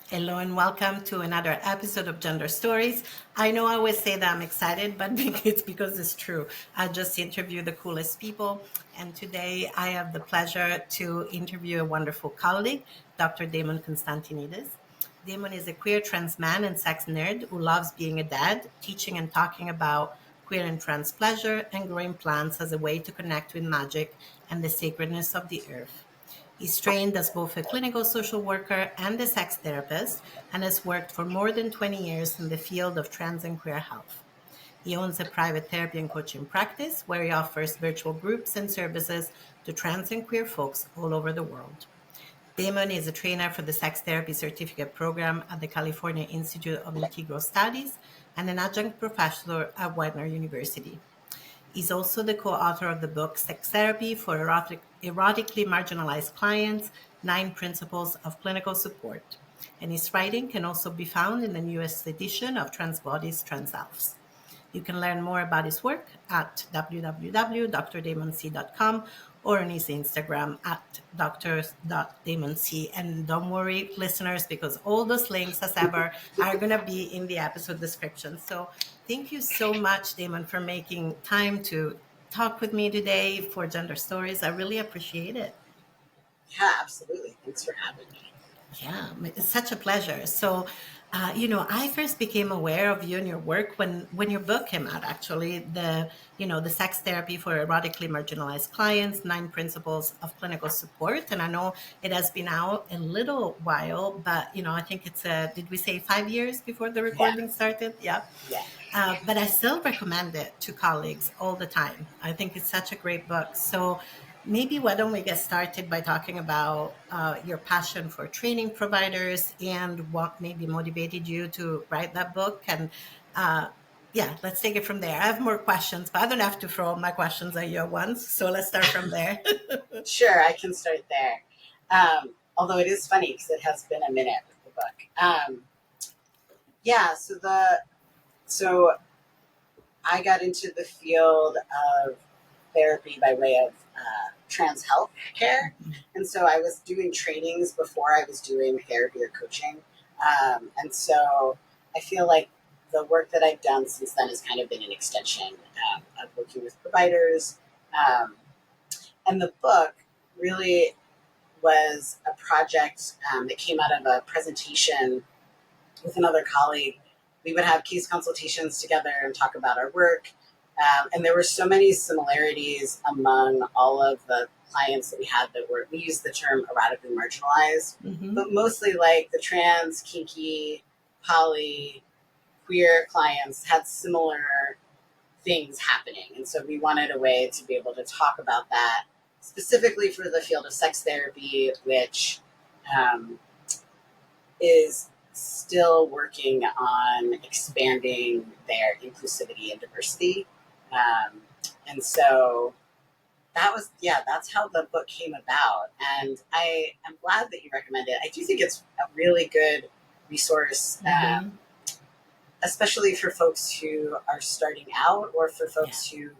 Hello and welcome to another episode of Gender Stories. I know I always say that I'm excited, but it's because it's true. I just interview the coolest people. And today I have the pleasure to interview a wonderful colleague, Dr. Damon Constantinides. Damon is a queer trans man and sex nerd who loves being a dad, teaching and talking about queer and trans pleasure and growing plants as a way to connect with magic and the sacredness of the earth. He's trained as both a clinical social worker and a sex therapist and has worked for more than 20 years in the field of trans and queer health. He owns a private therapy and coaching practice where he offers virtual groups and services to trans and queer folks all over the world. Damon is a trainer for the sex therapy certificate program at the California Institute of Integral Studies and an adjunct professor at Widener University. He's also the co-author of the book Sex Therapy for Erotically Marginalized Clients, 9 Principles of Clinical Support. And his writing can also be found in the newest edition of Trans Bodies, Trans Selves. You can learn more about his work at www.drdamonc.com or on his Instagram at dr.damonc. And don't worry, listeners, because all those links, as ever, are going to be in the episode description. So thank you so much, Damon, for making time to talk with me today for Gender Stories. I really appreciate it. Yeah, absolutely. Thanks for having me. Yeah, it's such a pleasure. So, I first became aware of you and your work when your book came out. Actually, the sex therapy for erotically marginalized clients, 9 Principles of Clinical Support. And I know it has been out a little while, but I think it's did we say 5 years before the Yeah, recording started? Yeah. yeah. But I still recommend it to colleagues all the time. I think it's such a great book. So maybe why don't we get started by talking about your passion for training providers and what maybe motivated you to write that book? And yeah, let's take it from there. I have more questions, but I don't have to throw all my questions at you at once. So let's start from there. Sure, I can start there. Although it is funny because it has been a minute with the book. Yeah, so I got into the field of therapy by way of trans health care, and so I was doing trainings before I was doing therapy or coaching, and so I feel like the work that I've done since then has kind of been an extension of working with providers. Um, And the book really was a project that came out of a presentation with another colleague. We would have case consultations together and talk about our work. And there were so many similarities among all of the clients that we had we used the term erotically marginalized, Hmm. but mostly like the trans, kinky, poly, queer clients had similar things happening. And so we wanted a way to be able to talk about that specifically for the field of sex therapy, which um, is still working on expanding their inclusivity and diversity. Um, and so that's how the book came about. And I am glad that you recommend it. I do think it's a really good resource. Hmm. Especially for folks who are starting out or for Yeah. folks who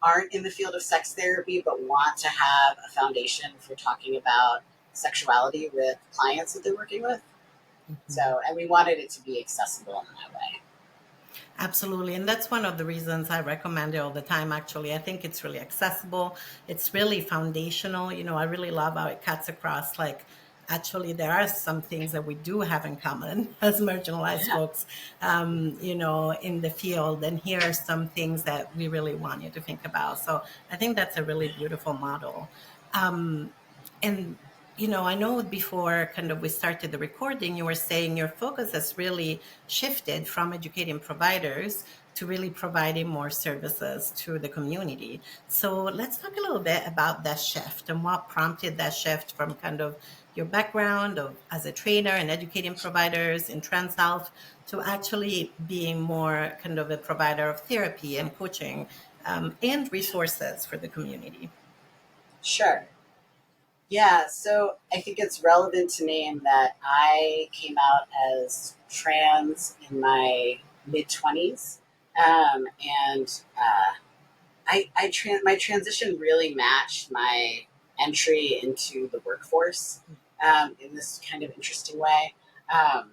aren't in the field of sex therapy but want to have a foundation for talking about sexuality with clients that they're working with. Mhm. So, and we wanted it to be accessible in that way. Absolutely. And that's one of the reasons I recommend it all the time, actually. I think it's really accessible. It's really foundational. I really love how it cuts across. Like, actually, there are some things that we do have in common as marginalized Yeah, folks, in the field. And here are some things that we really want you to think about. So I think that's a really beautiful model. Um, and I know before kind of we started the recording, you were saying your focus has really shifted from educating providers to really providing more services to the community. So let's talk a little bit about that shift and what prompted that shift from kind of your background of as a trainer and educating providers in trans health to actually being more kind of a provider of therapy and coaching and resources for the community. sure. Yeah, so I think it's relevant to name that I came out as trans in my mid 20s. And my transition really matched my entry into the workforce in this kind of interesting way. Um,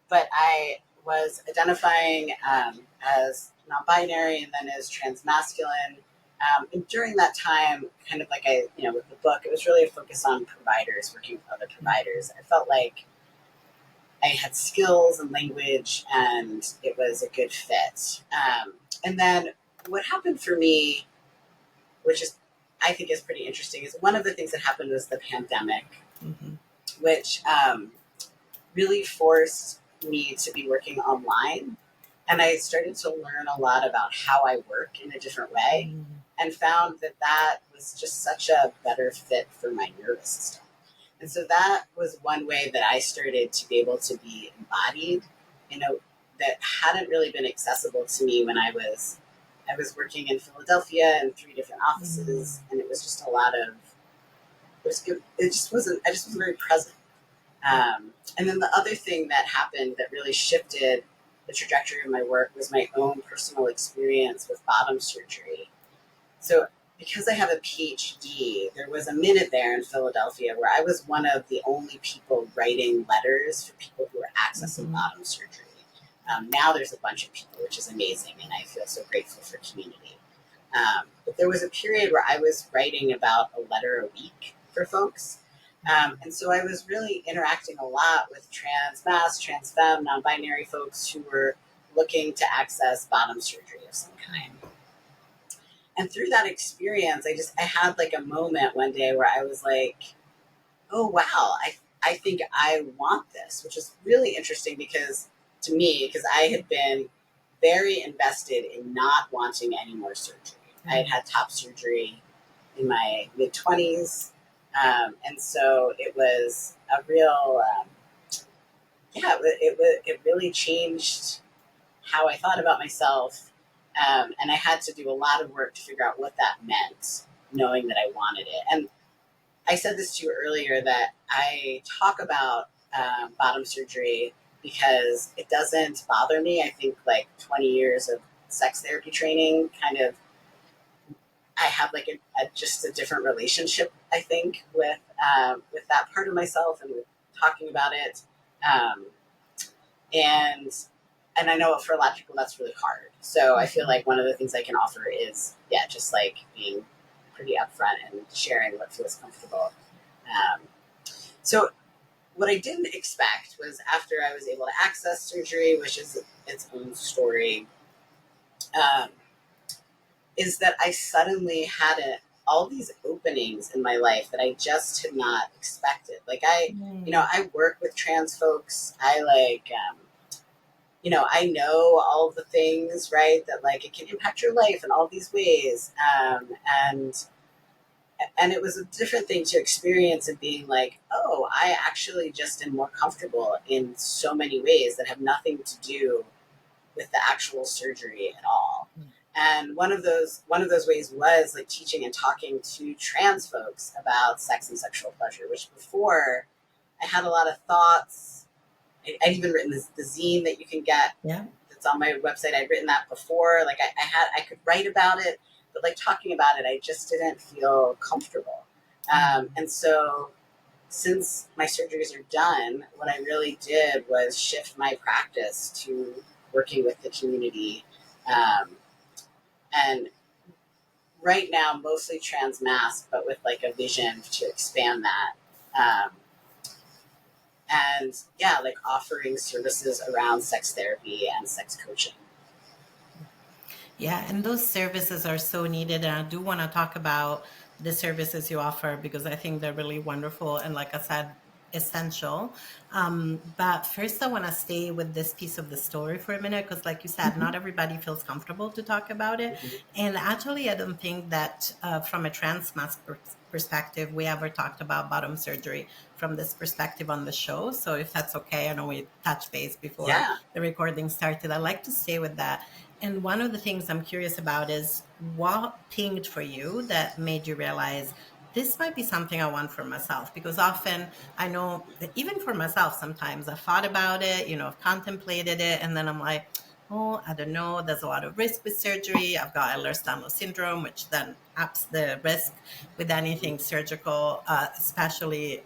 but I was identifying as non-binary and then as transmasculine. And during that time, kind of like with the book, it was really a focus on providers, working with other providers. I felt like I had skills and language, and it was a good fit. And then what happened for me, which is I think is pretty interesting, is one of the things that happened was the pandemic, Mm-hmm. which really forced me to be working online. And I started to learn a lot about how I work in a different way, Mm-hmm. and found that that was just such a better fit for my nervous system. And so that was one way that I started to be able to be embodied, that hadn't really been accessible to me when I was working in Philadelphia in 3 different offices, and it was just a lot of it just wasn't I just wasn't very present. And then the other thing that happened that really shifted the trajectory of my work was my own personal experience with bottom surgery. So, because I have a PhD, there was a minute there in Philadelphia where I was one of the only people writing letters for people who were accessing Mm-hmm. bottom surgery. Now there's a bunch of people, which is amazing, and I feel so grateful for community. But there was a period where I was writing about a letter a week for folks. And so I was really interacting a lot with trans femme, non binary folks who were looking to access bottom surgery of some kind. And through that experience, I had like a moment one day where I was like, oh, wow, I think I want this, which is really interesting because I had been very invested in not wanting any more surgery. I had had top surgery in my mid 20s. And so it was a real, it really changed how I thought about myself. And I had to do a lot of work to figure out what that meant, knowing that I wanted it. And I said this to you earlier that I talk about bottom surgery because it doesn't bother me. I think like 20 years of sex therapy training I have like just a different relationship, I think, with that part of myself and with talking about it. Um, and and I know for a lot of people that's really hard. So I feel like one of the things I can offer is, just like being pretty upfront and sharing what feels comfortable. Um, so what I didn't expect was after I was able to access surgery, which is its own story, um, is that I suddenly had all these openings in my life that I just had not expected. Like I work with trans folks. I know all the things, right? That like it can impact your life in all these ways. And it was a different thing to experience and being like, oh, I actually just am more comfortable in so many ways that have nothing to do with the actual surgery at all. And one of those ways was like teaching and talking to trans folks about sex and sexual pleasure, which before I had a lot of thoughts. I'd even written the zine that you can get Yeah. that's on my website. I'd written that before. Like I could write about it, but like talking about it, I just didn't feel comfortable. And so since my surgeries are done, what I really did was shift my practice to working with the community. And right now, mostly trans mask, but with like a vision to expand that. Um, and like offering services around sex therapy and sex coaching. Yeah, and those services are so needed. And I do want to talk about the services you offer because I think they're really wonderful and, like I said, essential. But first, I want to stay with this piece of the story for a minute because, like you said, Mm-hmm. not everybody feels comfortable to talk about it. Mm-hmm. And actually, I don't think that from a trans mass perspective, we ever talked about bottom surgery from this perspective on the show. So, if that's okay, I know we touched base before Yeah. the recording started. I'd like to stay with that. And one of the things I'm curious about is what pinged for you that made you realize this might be something I want for myself? Because often I know that even for myself, sometimes I thought about it, I've contemplated it, and then I'm like, oh, I don't know, there's a lot of risk with surgery. I've got Ehlers-Danlos syndrome, which then ups the risk with anything surgical, especially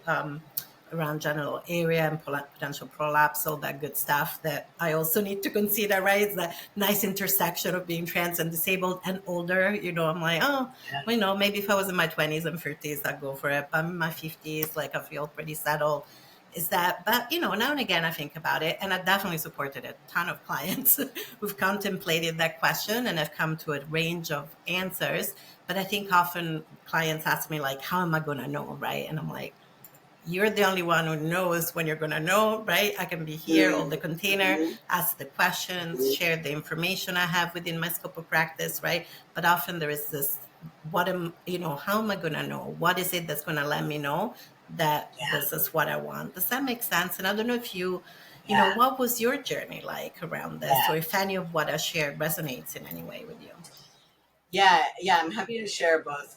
around genital area and potential prolapse, all that good stuff that I also need to consider, right? It's that nice intersection of being trans and disabled and older. I'm like, oh, Yeah. well, maybe if I was in my 20s and 30s, I'd go for it. But I'm in my 50s, like I feel pretty settled. Is that, but now and again I think about it, and I definitely supported a ton of clients who've contemplated that question and have come to a range of answers. But I think often clients ask me, like, how am I going to know, right? And I'm like, you're the only one who knows when you're going to know, right? I can be here, hold the container, Mm-hmm. ask the questions, Mm-hmm. share the information I have within my scope of practice, right? But often there is this, how am I going to know? What is it that's going to let me know that Yeah. this is what I want? Does that make sense? And I don't know if Yeah. what was your journey like around this, Yeah. or if any of what I shared resonates in any way with you? Yeah, I'm happy to share both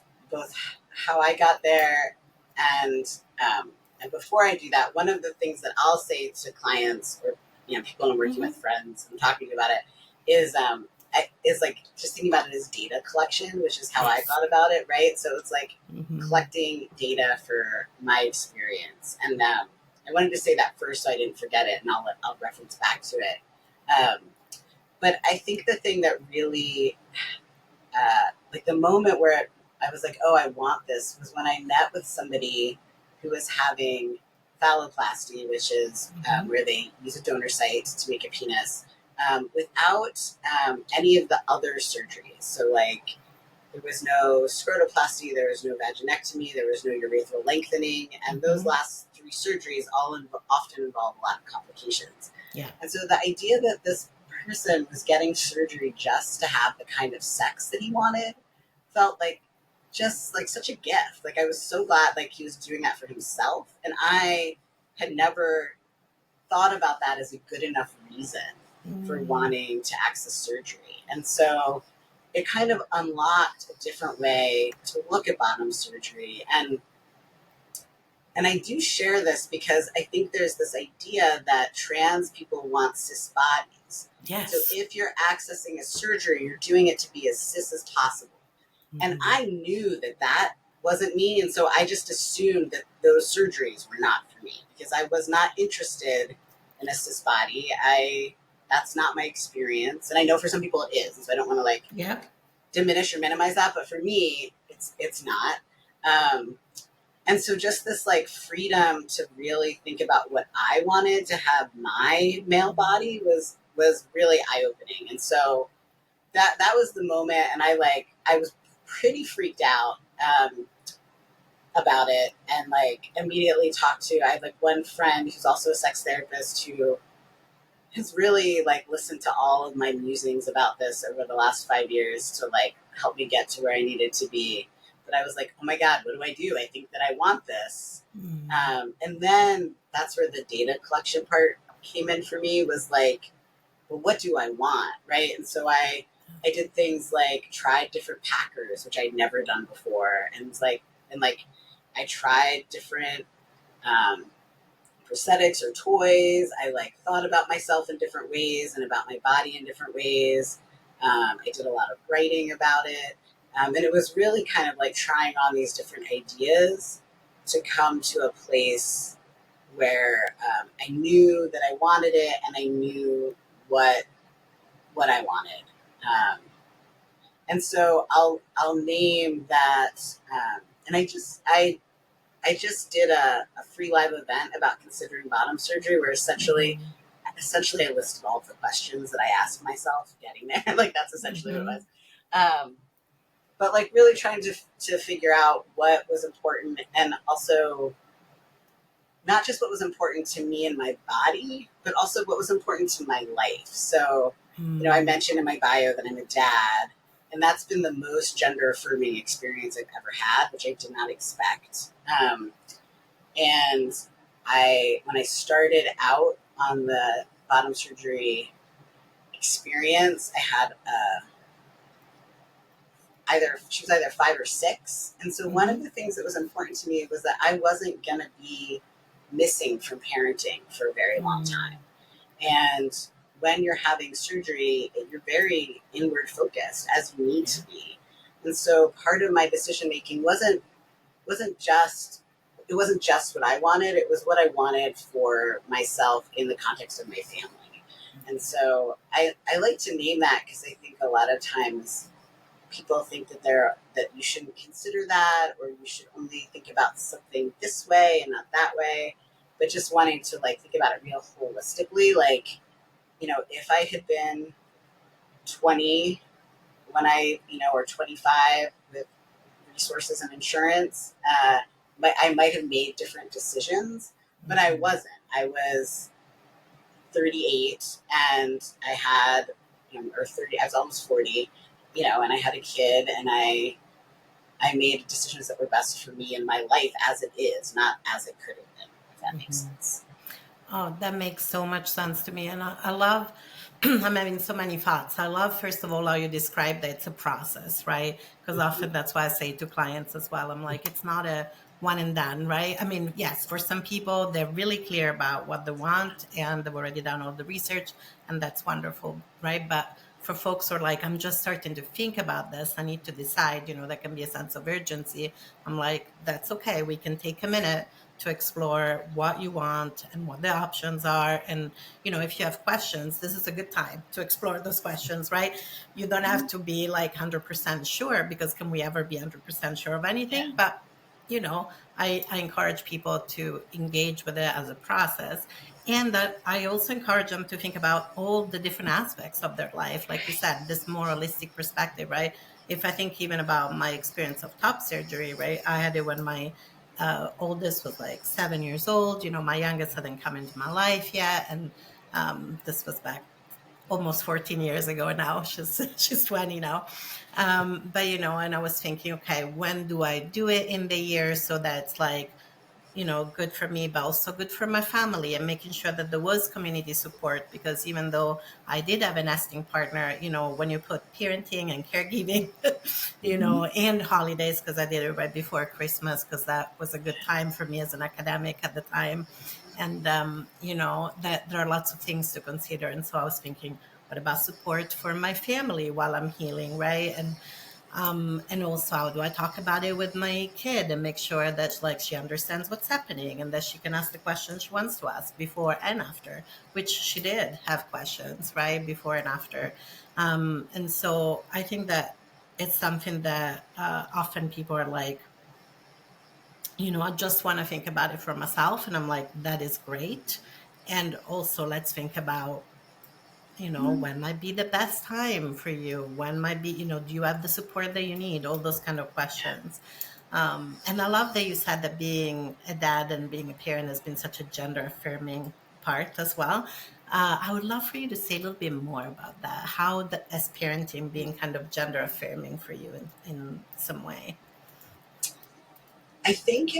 how I got there and and before I do that, one of the things that I'll say to clients or people I'm working with, Mm-hmm. friends, and talking about it is like just thinking about it as data collection, which is how I Yes. thought about it, right? So it's like Mm-hmm. collecting data for my experience, and I wanted to say that first so I didn't forget it, and I'll reference back to it. Um, but I think the thing that really like the moment where I was like, oh, I want this was when I met with somebody who was having phalloplasty, which is Mm-hmm. where they use a donor site to make a penis without any of the other surgeries. So, like, there was no scrotoplasty, there was no vaginectomy, there was no urethral lengthening, and those Mm-hmm. last three surgeries often involve a lot of complications. Yeah. And so the idea that this person was getting surgery just to have the kind of sex that he wanted felt like just like such a gift. Like I was so glad like he was doing that for himself, and I had never thought about that as a good enough reason for Mm. wanting to access surgery. And so it kind of unlocked a different way to look at bottom surgery. And I do share this because I think there's this idea that trans people want cis bodies. So Yes. if you're accessing a surgery, you're doing it to be as cis as possible. And Mm-hmm. I knew that that wasn't me. And so I just assumed that those surgeries were not for me because I was not interested in a cis body. That's not my experience. And I know for some people it is. And so I don't want to like Yeah. diminish or minimize that. But for me, it's not. Um, and so just this like freedom to really think about what I wanted to have my male body was really eye opening. And so that was the moment, and I was pretty freaked out about it, and like immediately talked to I had like one friend who's also a sex therapist who has really like listened to all of my musings about this over the last 5 years to like help me get to where I needed to be. But I was like, oh my god, what do I do? I think that I want this. Mm. And then that's where the data collection part came in for me, was like, well, what do I want, right? And so I did things like tried different packers, which I'd never done before, and like I tried different um, prosthetics or toys. I like thought about myself in different ways and about my body in different ways. I did a lot of writing about it, and it was really kind of like trying on these different ideas to come to a place where I knew that I wanted it, and I knew what what I wanted. Um, and so I'll name that. And I just did a free live event about considering bottom surgery, where Mm-hmm. essentially I listed all of the questions that I asked myself getting there. Like that's essentially what it Mm-hmm. was. But like really trying to figure out what was important, and also not just what was important to me and my body, but also what was important to my life. So, I Mm. mentioned in my bio that I'm a dad, and that's been the most gender affirming experience I've ever had, which I did not expect. And when I started out on the bottom surgery experience, I had she was either 5 or 6. And so one of Mm-hmm. the things that was important to me was that I wasn't going to be missing from parenting for a very long Mm. time. And when you're having surgery, you're very inward focused, as you need Yeah. to be. And so part of my decision making wasn't just it wasn't just what I wanted, it was what I wanted for myself in the context of my family. And so I like to name that because I think a lot of times people think that you shouldn't consider that, or you should only think about something this way and not that way. But just wanting to like think about it real holistically, like, if I had been 20 when or 25 with resources and insurance, I might have made different decisions, but I wasn't. I was 38 and I had, or 30, I was almost 40, and I had a kid, and I made decisions that were best for me in my life as it is, not as it could have been, if that makes sense. Oh, that makes so much sense to me. And I love, I'm having so many thoughts. I love, first of all, how you describe that it's a process, right? Because Mm-hmm. often that's why I say to clients as well, I'm like, it's not a one and done, right? I mean, yes, for some people, they're really clear about what they want and they've already done all the research, and that's wonderful, right? But for folks who are like, I'm just starting to think about this, I need to decide, there can be a sense of urgency. I'm like, that's okay. We can take a minute to explore what you want and what the options are. And, if you have questions, this is a good time to explore those questions, right? You don't have to be like 100% sure, because can we ever be 100% sure of Yeah. anything? But, I encourage people to engage with it as a process. And that I also encourage them to think about all the different aspects of their life. Like you said, this moralistic perspective, right? If I think even about my experience of top surgery, right? I had it when my oldest was like 7 years old. My youngest hadn't come into my life yet, and this was back almost 14 years ago now. She's 20 now. But and I was thinking, okay, when do I do it in the year so that it's like, good for me, but also good for my family, and making sure that there was community support. Because even though I did have a nesting partner, when you put parenting and caregiving, Mm-hmm. and holidays, because I did it right before Christmas, because that was a good time for me as an academic at the time. And, that there are lots of things to consider. And so I was thinking, what about support for my family while I'm healing, right? And also, how do I talk about it with my kid and make sure that like she understands what's happening and that she can ask the questions she wants to ask before and after, which she did have questions, right, before and after. And so I think that it's something that often people are like, I just want to think about it for myself, and I'm like, that is great. And also, let's think about, when might be the best time for you? When might be, do you have the support that you need? All those kind of questions. And I love that you said that being a dad and being a parent has been such a gender affirming part as well. I would love for you to say a little bit more about that. How as parenting being kind of gender affirming for you in some way. I think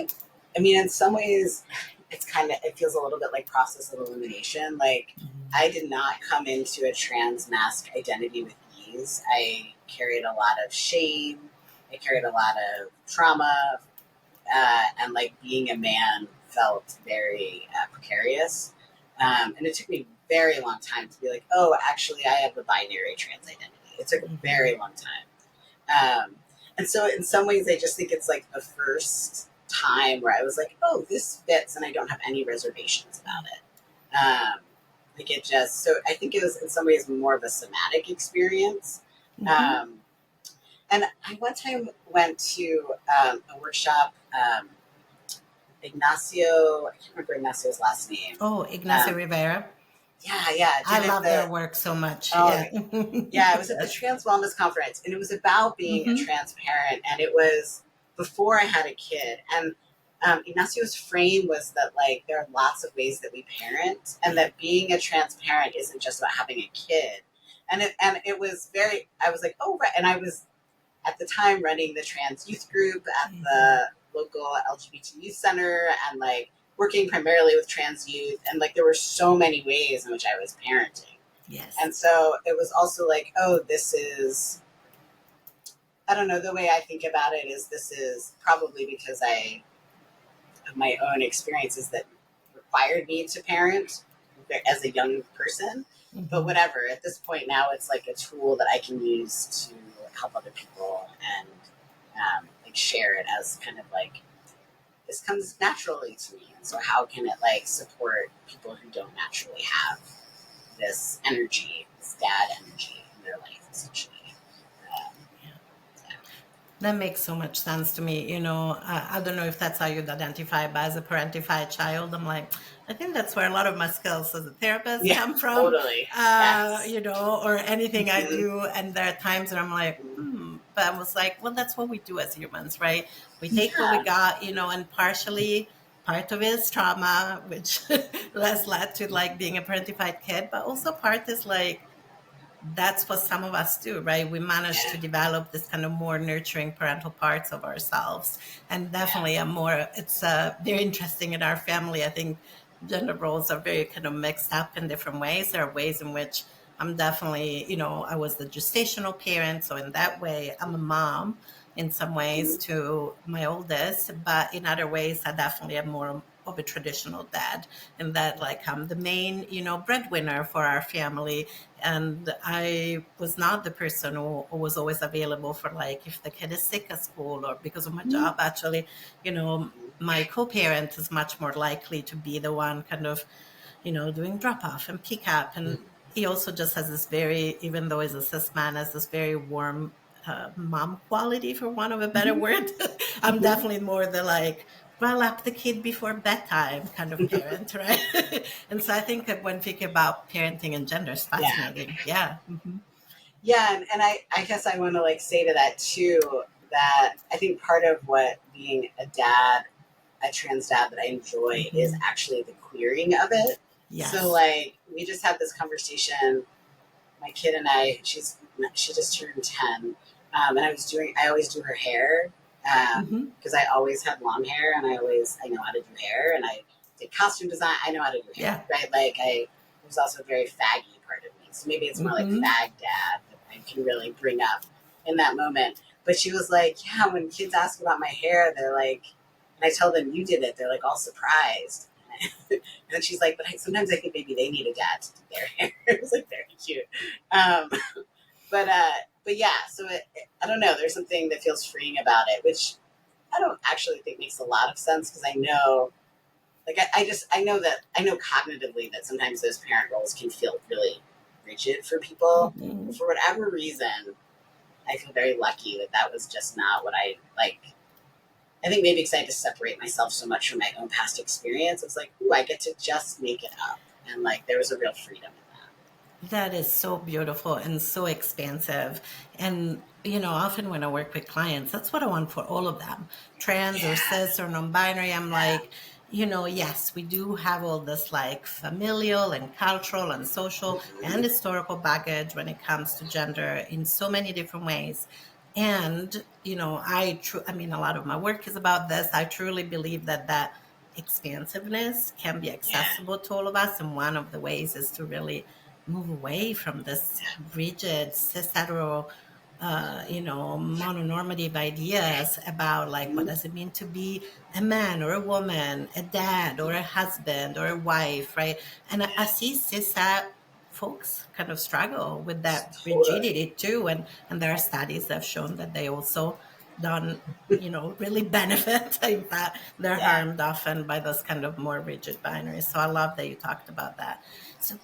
in some ways, it feels a little bit like process of elimination. Like, Mhm. I did not come into a trans mask identity with ease. I carried a lot of shame. I carried a lot of trauma, and like being a man felt very precarious. And it took me a very long time to be like, oh, actually, I have a binary trans identity. It took a Mhm. very long time. And so, in some ways, I just think it's like the first time where I was like, oh, this fits, and I don't have any reservations about it. Like, it just, so I think it was in some ways more of a somatic experience. Mhm. Um, and I one time went to a workshop. Ignacio, I can't remember Ignacio's last name. Oh, Ignacio Um, Rivera. yeah, I did it love their the work so much. oh Yeah. yeah, it was at the Yes. Trans Wellness Conference, and it was about being a Hmm. trans parent, and it was before I had a kid. And Ignacio's frame was that like there are lots of ways that we parent, and Yeah. that being a trans parent isn't just about having a kid. And it was very. I was like, oh right, and I was at the time running the trans youth group at Mhm. the local LGBT youth center, and like working primarily with trans youth, and like there were so many ways in which I was parenting. Yes. And so it was also like, oh, this is, I don't know, the way I think about it is this is probably because of my own experiences that required me to parent as a young person. But Hmm. whatever, at this point now, it's like a tool that I can use to help other people and like share it as kind of like this comes naturally to me. And so how can it like support people who don't naturally have this energy, this dad energy in their life, essentially? Um, That makes so much sense to me. I don't know if that's how you'd identify, but as a parentified child, I'm like, I think that's where a lot of my skills as a therapist yeah, come from, totally. Yes. or anything I Mm-hmm. do. And there are times where I'm like, but I was like, well, that's what we do as humans, right? We take what we Yeah. got, and partially part of it is trauma, which has led to like being a parentified kid, but also part is like, that's what some of us do, right? We manage Yeah. to develop this kind of more nurturing parental parts of ourselves. And Yeah. definitely it's very interesting in our family. I think gender roles are very kind of mixed up in different ways. There are ways in which I'm definitely, I was the gestational parent. So in that way, I'm a mom in some ways Mm-hmm. to my oldest, but in other ways, I definitely am more of a traditional dad, in that like I'm the main, breadwinner for our family, and I was not the person who was always available for like if the kid is sick at school, or because of my job actually, my co-parent is much more likely to be the one kind of, doing drop off and pick up. And he also just has this very, even though he's a cis man, has this very warm mom quality, for want of a better word. I'm Mm-hmm. definitely more the like, well up the kid before bedtime kind of parent, right? And so I think that when thinking about parenting and gender is Yeah. fascinating. Yeah. Yeah, and I guess I want to like say to that too, that I think part of what being a dad, a trans dad that I enjoy, is Hmm. actually the queering of it. So Yes. like we just had this conversation, my kid and I. She just turned 10, and I always do her hair, Hmm. because I always had long hair, and I know how to do hair, and I did costume design. I know how to do hair, Yeah. right? Like there's also a very faggy part of me, so maybe it's more like Hmm. fag dad that I can really bring up in that moment. But she was like, yeah, when kids ask about my hair, they're like, and I tell them you did it, they're like all surprised. And then she's like, but sometimes I think maybe they need a dad to do their hair. It was like very cute. Um, but but yeah, so I don't know. There's something that feels freeing about it, which I don't actually think makes a lot of sense, because I know, like I know cognitively that sometimes those parent roles can feel really rigid for people. But Hmm. for whatever reason, I feel very lucky that that was just not what I like. I think maybe because I had to separate myself so much from my own past experience, it's like, ooh, I get to just make it up, and like there was a real freedom in that. That is so beautiful and so expansive. And, often when I work with clients, that's what I want for all of them, trans or Yeah, cis or non binary. I'm yeah. like, yes, we do have all this like familial and cultural and social and Mm-hmm. historical baggage when it comes to gender in so many different ways. And, I mean, a lot of my work is about this. I truly believe that expansiveness can be Yeah, accessible to all of us. And one of the ways is to really move away from this rigid cis hetero mononormative ideas about like what mm-hmm. does it mean to be a man or a woman, a dad or a husband or a wife, right? And I see cis folks kind of struggle with that Totally. rigidity too, and there are studies that have shown that they also don't really benefit. In fact, they're Yeah. harmed often by those kind of more rigid binaries. So I love that you talked about that. So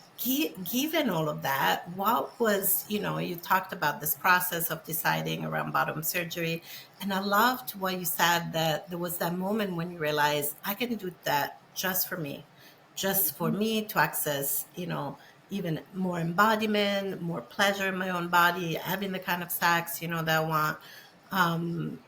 given all of that, what was, you talked about this process of deciding around bottom surgery, and I loved what you said, that there was that moment when you realized I can do that just for me to access, even more embodiment, more pleasure in my own body, having the kind of sex, that I want. Um,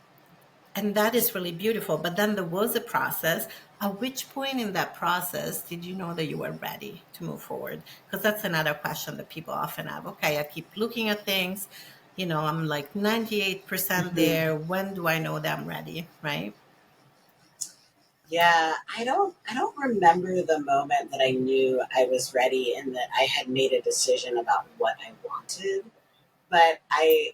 and that is really beautiful. But then there was a process. At which point in that process did you know that you were ready to move forward? Because that's another question that people often have. Okay, I keep looking at things, I'm like 98% Mm-hmm. there. When do I know that I'm ready? Right? Yeah, I don't remember the moment that I knew I was ready and that I had made a decision about what I wanted. But I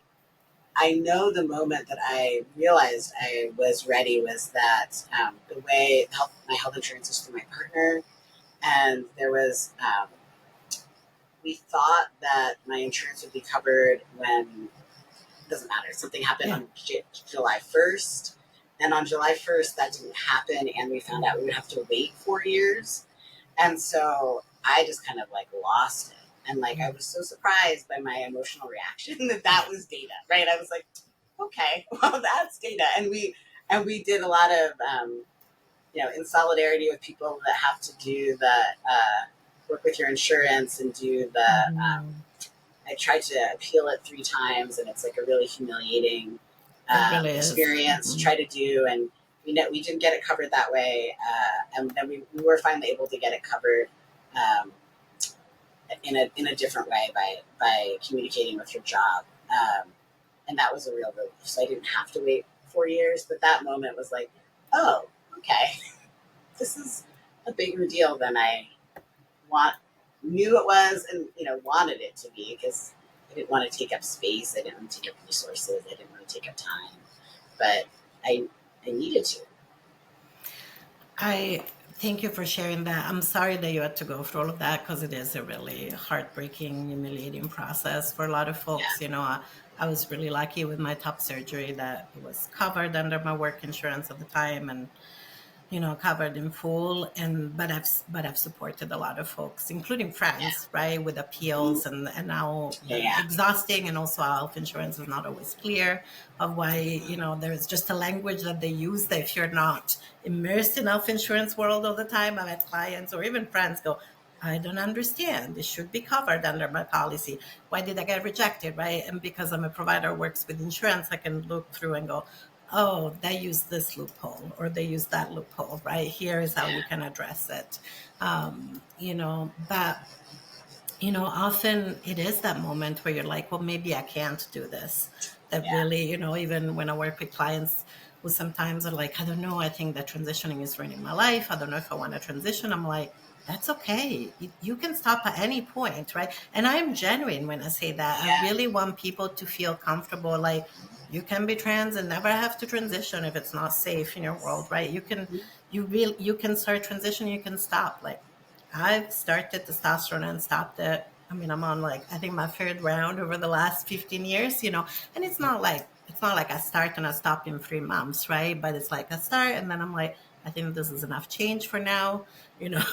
know the moment that I realized I was ready was that, the way my health insurance is through my partner, and there was, we thought that my insurance would be covered when, it doesn't matter, something happened Yeah. on July 1st, and on July 1st, that didn't happen, and we found out we would have to wait 4 years. And so I just kind of like lost it. And like I was so surprised by my emotional reaction that was data, right? I was like, okay, well that's data. And we did a lot of in solidarity with people that have to do the work with your insurance and do the I tried to appeal it 3 times, and it's like a really humiliating It really is. experience to try to do. And we didn't get it covered that way, and then we were finally able to get it covered um, in a different way by communicating with your job, and that was a real relief. So I didn't have to wait 4 years, but that moment was like, oh, okay, this is a bigger deal than I want knew it was, and wanted it to be, because I didn't want to take up space, I didn't want to take up resources, I didn't want to take up time, but I needed to. I thank you for sharing that. I'm sorry that you had to go through all of that, because it is a really heartbreaking, humiliating process for a lot of folks. Yeah, I was really lucky with my top surgery that it was covered under my work insurance at the time, and covered in full. But I've supported a lot of folks, including yeah, friends, right, with appeals, and now yeah, exhausting. And also, our health insurance is not always clear of why, there's just a language that they use that if you're not immersed in health insurance world all the time, I've had clients or even friends go, I don't understand. This should be covered under my policy. Why did I get rejected, right? And because I'm a provider who works with insurance, I can look through and go, oh, they use this loophole or they use that loophole, right? Here is how yeah, you can address it. But often it is that moment where you're like, well, maybe I can't do this. That yeah, really, even when I work with clients who sometimes are like, I don't know, I think that transitioning is ruining my life. I don't know if I want to transition. I'm like, that's okay. You can stop at any point, right? And I'm genuine when I say that. I yeah, really want people to feel comfortable, like you can be trans and never have to transition if it's not safe in your world, right? You can start transition, you can stop. Like I've started testosterone and stopped it. I mean, I'm on like I think my third round over the last 15 years, and it's not like I start and I stop in 3 months, right? But it's like I start and then I'm like, I think this is enough change for now, you know.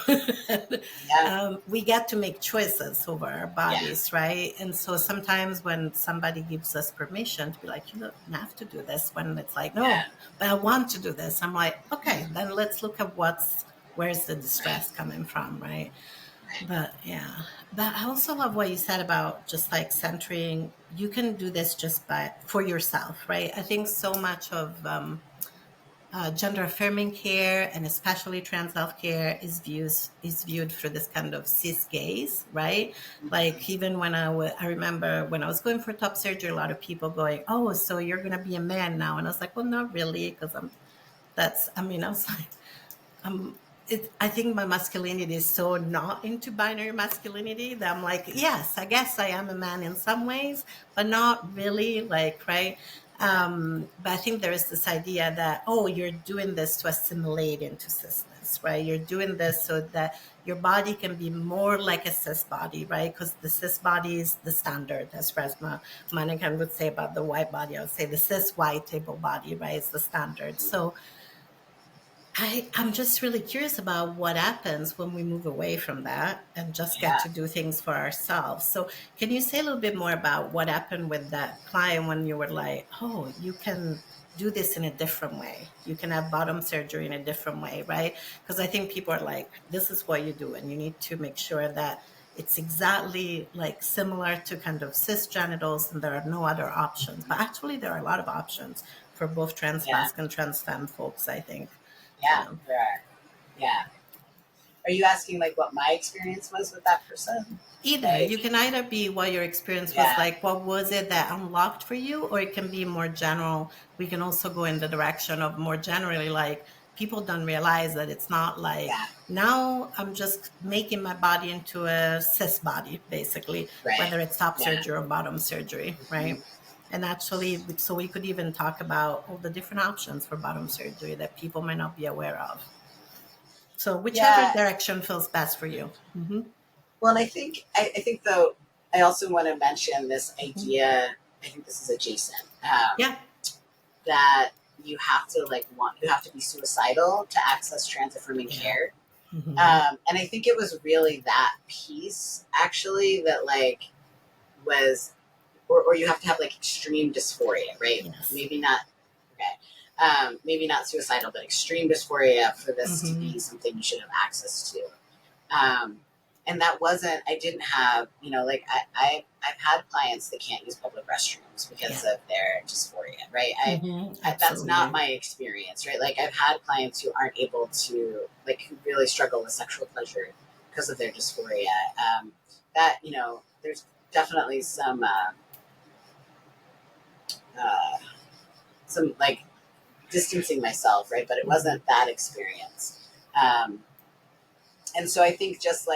yeah, We get to make choices over our yeah, bodies, right? And so sometimes when somebody gives us permission to be like, you don't have to do this, when it's like, yeah, no, but I want to do this, I'm like, okay, then let's look at where's the right, distress coming from, right? right, But yeah, but I also love what you said about just like centering. You can do this just for yourself, right? I think so much of gender affirming care and especially trans health care is viewed through this kind of cis gaze, right? Like even when I remember when I was going for top surgery, a lot of people going, "Oh, so you're gonna be a man now?" And I was like, "Well, not really, because I was like, I think my masculinity is so not into binary masculinity that I'm like, yes, I guess I am a man in some ways, but not really, like, right? yeah, But I think there is this idea that, oh, you're doing this to assimilate into cisness, right? You're doing this so that your body can be more like a cis body, right? Because the cis body is the standard, as Resma Manikan would say about the white body. I would say the cis white able body, right, is the standard. So I'm just really curious about what happens when we move away from that and just get yeah. to do things for ourselves. So, can you say a little bit more about what happened with that client when you were like, oh, you can do this in a different way? You can have bottom surgery in a different way, right? Because I think people are like, this is what you do, and you need to make sure that it's exactly like similar to kind of cis genitals and there are no other options. But actually, there are a lot of options for both trans Yeah, masc and trans femme folks, I think. you yeah, know there are. Yeah. Are you asking like what my experience was with that person? Either Like, you can either be what your experience was yeah, like, what was it that unlocked for you, or it can be more general. We can also go in the direction of more generally, like people don't realize that it's not like yeah, now I'm just making my body into a cis body, basically, right. whether it's top Yeah. surgery or bottom surgery, Mhm. right? And actually, so we could even talk about all the different options for bottom surgery that people might not be aware of. So whichever Yeah. direction feels best for you. Well, and I think though I also want to mention this Mhm. idea. I think this is adjacent. Yeah. That you have to you have to be suicidal to access trans affirming Yeah. care. Mm-hmm. And I think it was really that piece actually that was, or you have to have extreme dysphoria, right? Yes. Maybe not, okay. Maybe not suicidal, but extreme dysphoria for this to Mm-hmm. be something you should have access to. Um, and that wasn't, I didn't have, I've had clients that can't use public restrooms because Yeah. of their dysphoria, right? Mm-hmm. That's not Absolutely. my experience, right? Like I've had clients who aren't able to, who really struggle with sexual pleasure because of their dysphoria. That, there's definitely uh, some distancing myself, right? But it Mm-hmm. wasn't that experience. Um, and so I think just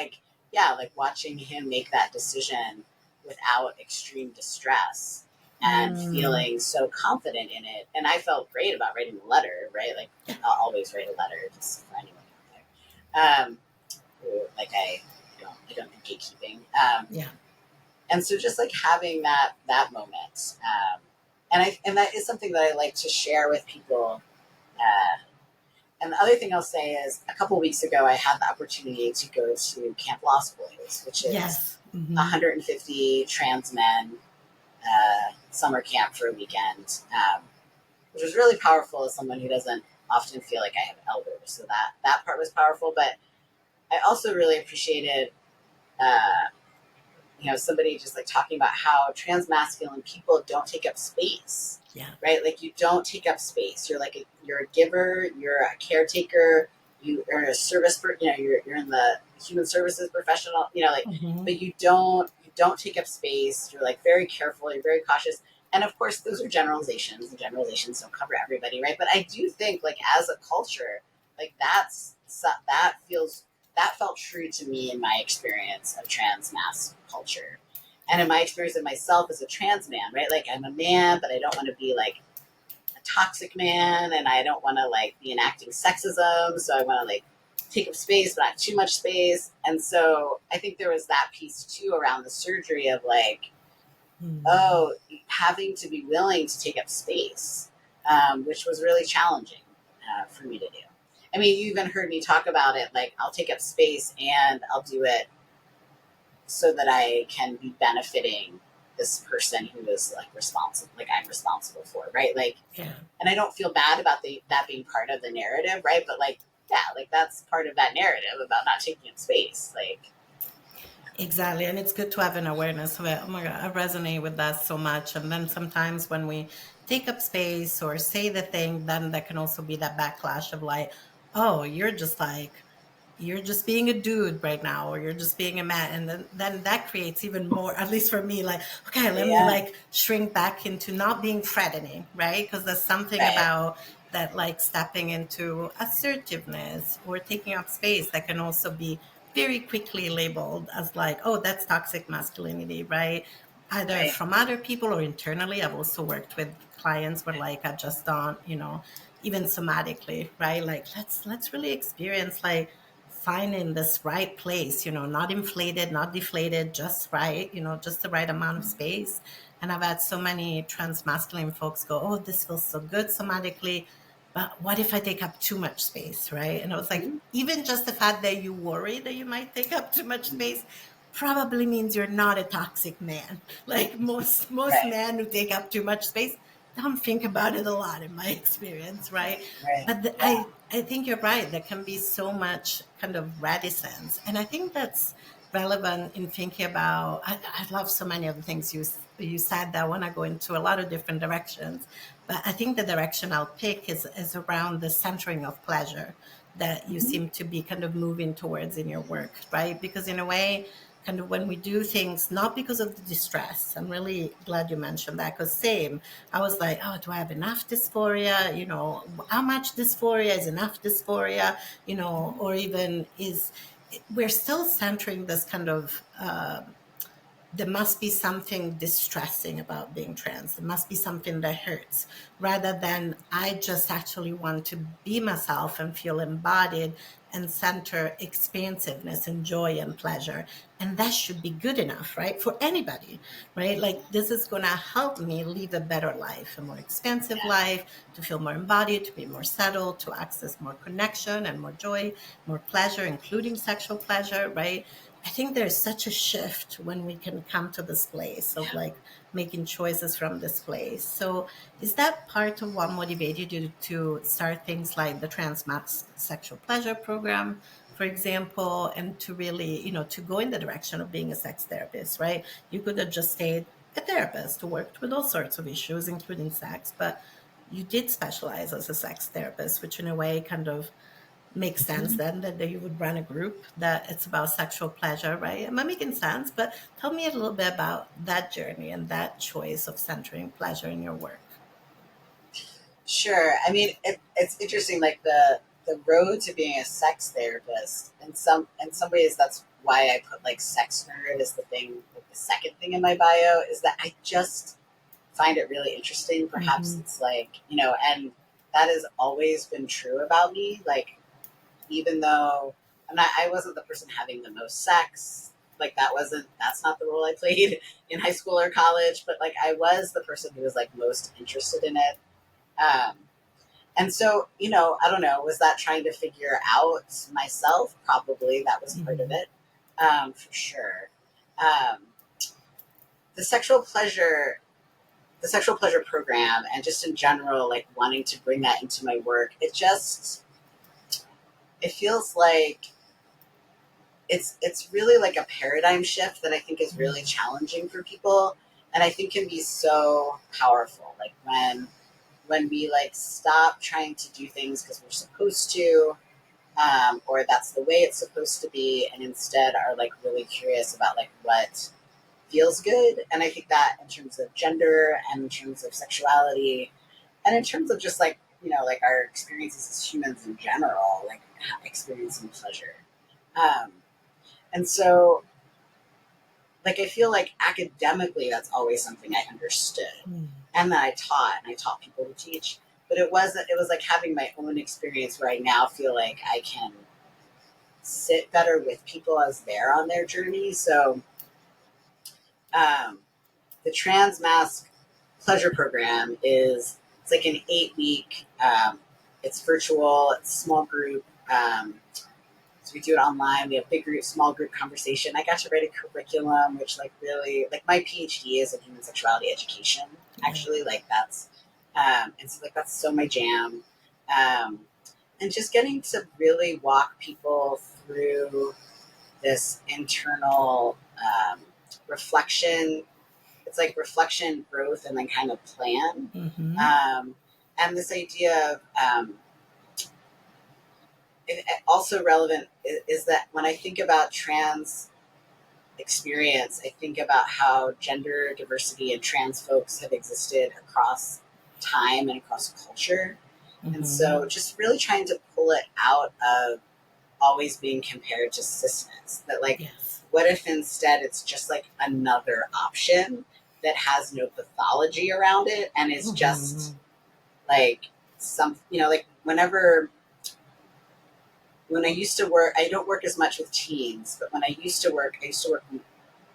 yeah, watching him make that decision without extreme distress and Mm. feeling so confident in it. And I felt great about writing the letter, right? Like Yeah. I'll always write a letter just for anyone out there. I don't do gatekeeping. Yeah. And so just having that moment, and that is something that I like to share with people. And the other thing I'll say is, a couple of weeks ago, I had the opportunity to go to Camp Lost Boys, which is Yes. Mm-hmm. 150 trans men summer camp for a weekend, which was really powerful as someone who doesn't often feel like I have elders. So that part was powerful. But I also really appreciated, somebody just talking about how trans masculine people don't take up space, Yeah. right? Like you don't take up space. You're a giver. You're a caretaker. You are a service. You're in the human services professional. Mm-hmm. But you don't take up space. You're very careful. You're very cautious. And of course, those are generalizations, and generalizations don't cover everybody, right? But I do think, as a culture, that felt true to me in my experience of trans mass culture, and in my experience of myself as a trans man, right? Like I'm a man, but I don't want to be a toxic man, and I don't want to be enacting sexism. So I want to take up space, but not too much space. And so I think there was that piece too around the surgery of Mm. oh, having to be willing to take up space, which was really challenging for me to do. I mean, you even heard me talk about it. I'll take up space and I'll do it so that I can be benefiting this person who is responsible, I'm responsible for, right? Yeah. And I don't feel bad about that being part of the narrative, right? But yeah, that's part of that narrative about not taking up space. Exactly. And it's good to have an awareness of it. Oh my God, I resonate with that so much. And then sometimes when we take up space or say the thing, then there can also be that backlash of oh, you're just being a dude right now, or you're just being a man. And then that creates even more, at least for me, okay, let me Yeah, shrink back into not being threatening, right? Because there's something right, about that, stepping into assertiveness or taking up space that can also be very quickly labeled as oh, that's toxic masculinity, right? Either right, from other people or internally. I've also worked with clients where I just don't, even somatically, right? Let's really experience finding this right place, not inflated, not deflated, just right, just the right amount of space. And I've had so many trans masculine folks go, oh, this feels so good somatically, but what if I take up too much space, right? And I was like, mm-hmm. even just the fact that you worry that you might take up too much space probably means you're not a toxic man. Like most Right, men who take up too much space don't think about it a lot, in my experience, right? right, But yeah, I think you're right. There can be so much kind of reticence, and I think that's relevant in thinking about. I love so many of the things you said that I want to go into a lot of different directions, but I think the direction I'll pick is around the centering of pleasure that you mm-hmm. seem to be kind of moving towards in your work, right? Because in a way, kind of when we do things not because of the distress, I'm really glad you mentioned that, because same, I was like, oh, do I have enough dysphoria, how much dysphoria is enough dysphoria, or even is we're still centering this kind of there must be something distressing about being trans. There must be something that hurts, rather than I just actually want to be myself and feel embodied and center expansiveness and joy and pleasure. And that should be good enough, right? For anybody, right? Like, this is going to help me live a better life, a more expansive Yeah. life, to feel more embodied, to be more settled, to access more connection and more joy, more pleasure, including sexual pleasure, right? I think there's such a shift when we can come to this place of like making choices from this place. So, is that part of what motivated you to start things like the Trans Max Sexual Pleasure Program, for example, and to really, to go in the direction of being a sex therapist, right? You could have just stayed a therapist who worked with all sorts of issues, including sex, but you did specialize as a sex therapist, which in a way kind of makes sense then that you would run a group that it's about sexual pleasure, right? Am I making sense? But tell me a little bit about that journey and that choice of centering pleasure in your work. Sure. I mean, it's interesting. Like the road to being a sex therapist. In some ways, that's why I put like sex nerd as the thing, like the second thing in my bio. Is that I just find it really interesting. Perhaps Mm-hmm. it's like and that has always been true about me. Like even though I wasn't the person having the most sex. Like that's not the role I played in high school or college. But like I was the person who was like most interested in it. Um, and so, I don't know, was that trying to figure out myself? Probably that was part of Mm-hmm. it, for sure. Um, the sexual pleasure, the sexual pleasure program, and just in general, like wanting to bring that into my work, it feels like it's really like a paradigm shift that I think is really challenging for people, and I think can be so powerful. Like when we like stop trying to do things because we're supposed to, or that's the way it's supposed to be, and instead are like really curious about like what feels good. And I think that in terms of gender and in terms of sexuality and in terms of just like like our experiences as humans in general, like experiencing pleasure. Um, and so like I feel like academically that's always something I understood and that I taught people to teach. But it was like having my own experience where I now feel like I can sit better with people as they're on their journey. So um, the Trans Mask Pleasure Program it's like an 8 week. It's virtual. It's a small group. So we do it online. We have big group, small group conversation. I got to write a curriculum, which like really like my PhD is in human sexuality education. Yeah. Actually, like and so like that's so my jam. Um, and just getting to really walk people through this internal reflection. It's like reflection, growth, and then kind of plan. Mm-hmm. Um, and this idea of also relevant is that when I think about trans experience, I think about how gender diversity and trans folks have existed across time and across culture. And Mm-hmm. so just really trying to pull it out of always being compared to cisness. That like, Yes. what if instead it's just like another option that has no pathology around it and is Mm-hmm. just like like when I used to work, I don't work as much with teens, but when I used to work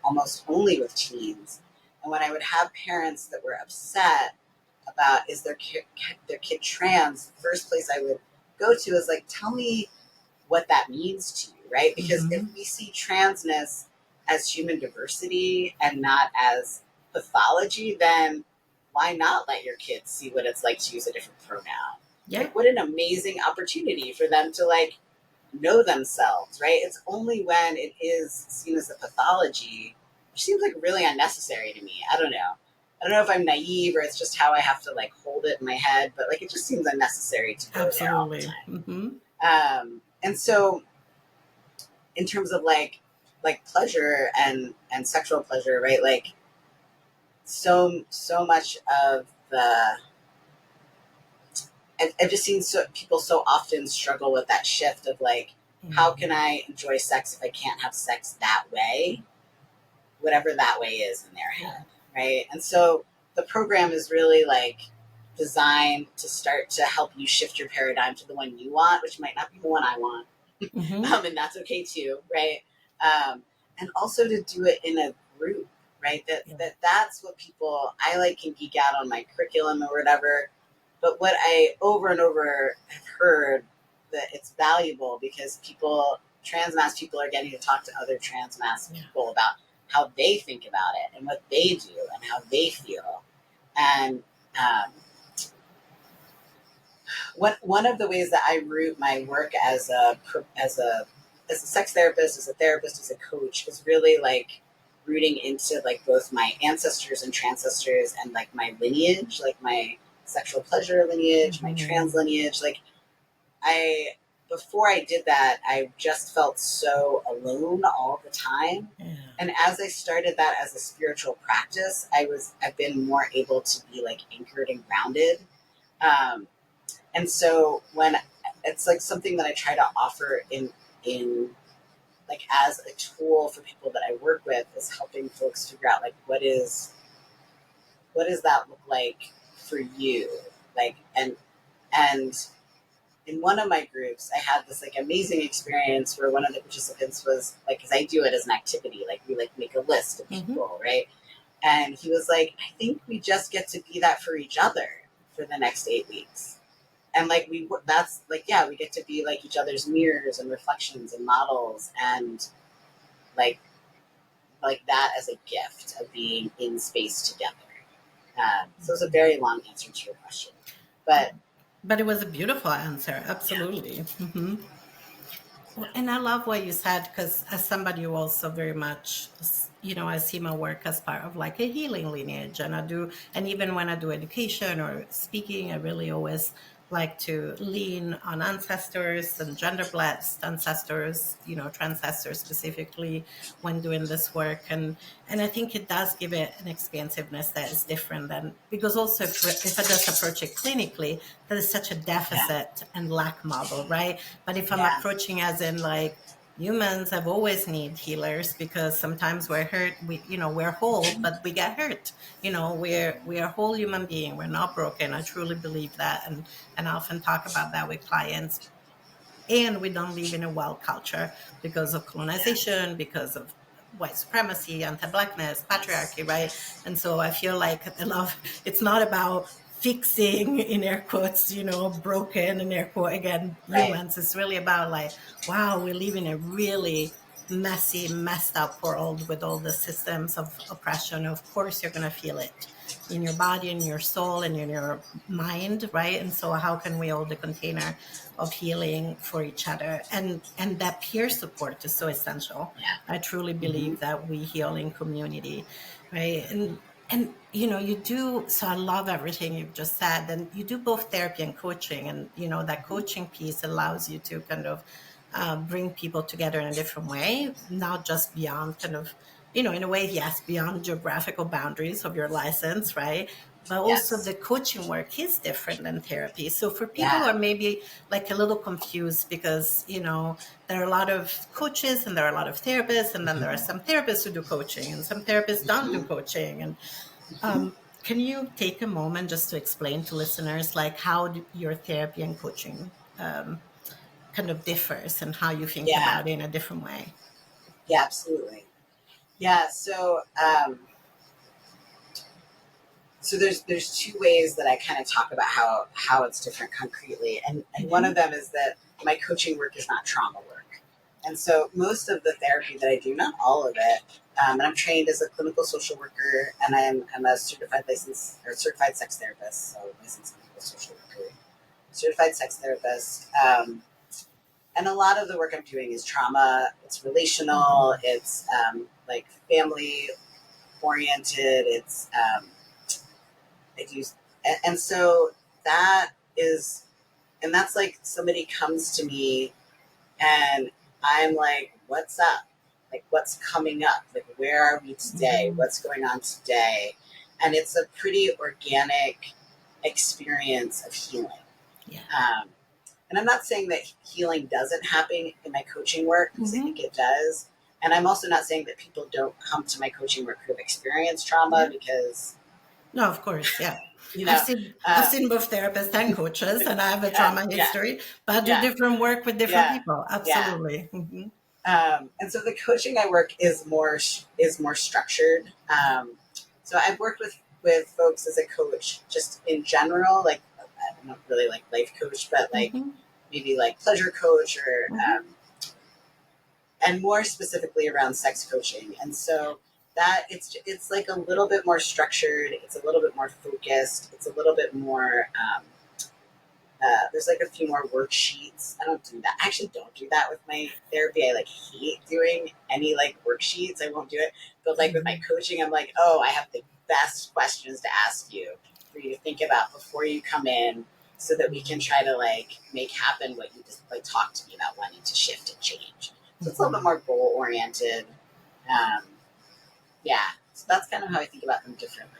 almost only with teens. And when I would have parents that were upset about is their kid trans, the first place I would go to is like, tell me what that means to you, right? Because if Mm-hmm. we see transness as human diversity and not as pathology, then why not let your kids see what it's like to use a different pronoun? Yeah. Like, what an amazing opportunity for them to like know themselves, right? It's only when it is seen as a pathology, which seems like really unnecessary to me. I don't know. I don't know if I'm naive or it's just how I have to like hold it in my head, but like it just seems unnecessary to go there all the Absolutely. Mm-hmm. and so in terms of like pleasure and sexual pleasure, right? Like so much of the I've just seen people so often struggle with that shift of like, how can Mm-hmm. I enjoy sex if I can't have sex that way? whatever that way is in their head, right? And so the program is really like designed to start to help you shift your paradigm to the one you want, which might not be the one I want. And that's okay too, right? And also to do it in a group, right? That's what people, I like can geek out on my curriculum or whatever, but what I over and over have heard that it's valuable because trans mass people are getting to talk to other trans mass people about how they think about it and what they do and how they feel. And one of the ways that I root my work as a sex therapist, as a therapist, as a coach is really like rooting into like both my ancestors and transcestors and like my lineage, like my sexual pleasure lineage, my trans lineage. Like before I did that, I just felt so alone all the time. Yeah. And as I started that as a spiritual practice, I've been more able to be like anchored and grounded. And so when it's like something that I try to offer in like as a tool for people that I work with is helping folks figure out like what does that look like for you? Like and in one of my groups, I had this like amazing experience where one of the participants was like, because I do it as an activity, like we like make a list of people, right? And he was like, I think we just get to be that for each other for the next 8 weeks. And like that's like, yeah, we get to be like each other's mirrors and reflections and models and like that as a gift of being in space together. So it's a very long answer to your question, but it was a beautiful answer. Absolutely. Yeah. Well, and I love what you said because as somebody who also very much, I see my work as part of like a healing lineage, and and even when I do education or speaking, I really always like to lean on ancestors and gender blessed ancestors, transcestors specifically when doing this work, and I think it does give it an expansiveness that is different than because also if I just approach it clinically, that is such a deficit and lack model, right? But if I'm approaching as in like humans have always need healers because sometimes we're hurt, we're whole, but we get hurt. We are whole human being. We're not broken. I truly believe that. And I often talk about that with clients. And we don't live in a well culture because of colonization, because of white supremacy, anti-blackness, patriarchy, right? And so I feel like it's not about fixing in air quotes, broken in air quote again humans. It's really about like, wow, we live in a really messy, messed up world with all the systems of oppression. Of course, you're going to feel it in your body, in your soul, and in your mind, right? And so, how can we hold the container of healing for each other? And that peer support is so essential. I truly believe that we heal in community, right? And you do, so I love everything you've just said, and you do both therapy and coaching, and that coaching piece allows you to kind of bring people together in a different way, not just beyond kind of, in a way, yes, beyond geographical boundaries of your license, right? But also the coaching work is different than therapy. So for people who are maybe like a little confused because, there are a lot of coaches and there are a lot of therapists, and then there are some therapists who do coaching and some therapists don't do coaching. And can you take a moment just to explain to listeners like how your therapy and coaching kind of differs and how you think about it in a different way? Yeah, absolutely. Yeah. So there's two ways that I kind of talk about how it's different concretely, and one of them is that my coaching work is not trauma work, and so most of the therapy that I do, not all of it, and I'm trained as a clinical social worker, and I'm a certified sex therapist, so licensed clinical social worker, certified sex therapist, and a lot of the work I'm doing is trauma. It's relational. It's like family oriented. It's I do, and so that is, and that's like somebody comes to me, and I'm like, "What's up? Like, what's coming up? Like, where are we today? What's going on today?" And it's a pretty organic experience of healing. Yeah. And I'm not saying that healing doesn't happen in my coaching work, because I think it does. And I'm also not saying that people don't come to my coaching work who have experienced trauma, Yeah. because, No, of course, yeah. you I've know, seen I've um, seen both therapists and coaches, and I have a yeah, trauma yeah, history, but I do yeah, different work with different yeah, people. yeah. Absolutely. Hmm. And so the coaching I work is more structured. So I've worked with folks as a coach, just in general, like I'm not really like life coach, but like Hmm. maybe like pleasure coach, or Hmm. and more specifically around sex coaching. And so that it's like a little bit more structured. It's a little bit more focused. It's a little bit more. There's like a few more worksheets. I don't do that. I actually don't do that with my therapy. I like hate doing any like worksheets. I won't do it. But like with my coaching, I'm like, oh, I have the best questions to ask you for you to think about before you come in, so that we can try to like make happen what you just like talked to me about wanting to shift and change. So it's a little bit more goal oriented. Um, yeah. So that's kind of how I think about them differently.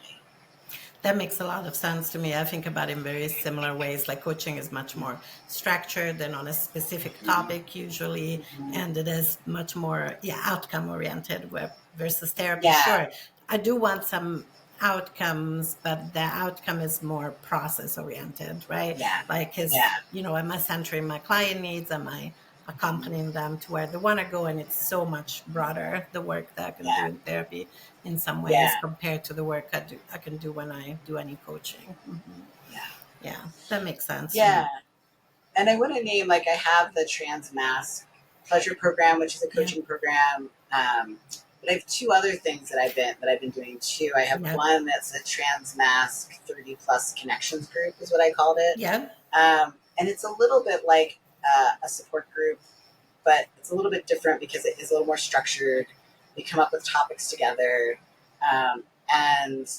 That makes a lot of sense to me. I think about it in very similar ways. Like coaching is much more structured and on a specific topic usually, and it is much more, yeah, outcome oriented versus therapy. Yeah. Sure, I do want some outcomes, but the outcome is more process oriented, right? Yeah. Like, is, Yeah. am I centering my client needs? Am I accompanying them to where they want to go? And it's so much broader, the work that I can do Yeah. in therapy in some ways Yeah. compared to the work I can do when I do any coaching. Hmm. Yeah. Yeah, that makes sense to Yeah. me. And I want to name, like, I have the Trans Mask Pleasure Program, which is a Yeah, coaching program. But I have two other things that I've been doing too. I have yeah, one that's a Trans Mask 30 plus connections group, is what I called it. yeah. And it's a little bit like a support group, but it's a little bit different because it is a little more structured. We come up with topics together, and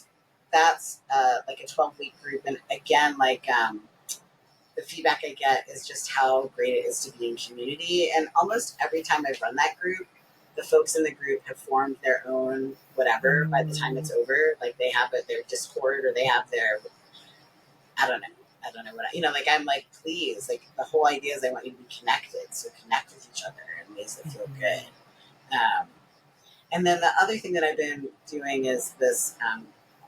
that's like a 12-week group. And again, like, the feedback I get is just how great it is to be in community. And almost every time I've run that group, the folks in the group have formed their own whatever by the time it's Mm, over. Like they have their Discord, or they have their, I don't know. I don't know what like I'm like, please, like the whole idea is I want you to be connected. So connect with each other in ways that feel mhm. good. Um, and then the other thing that I've been doing is this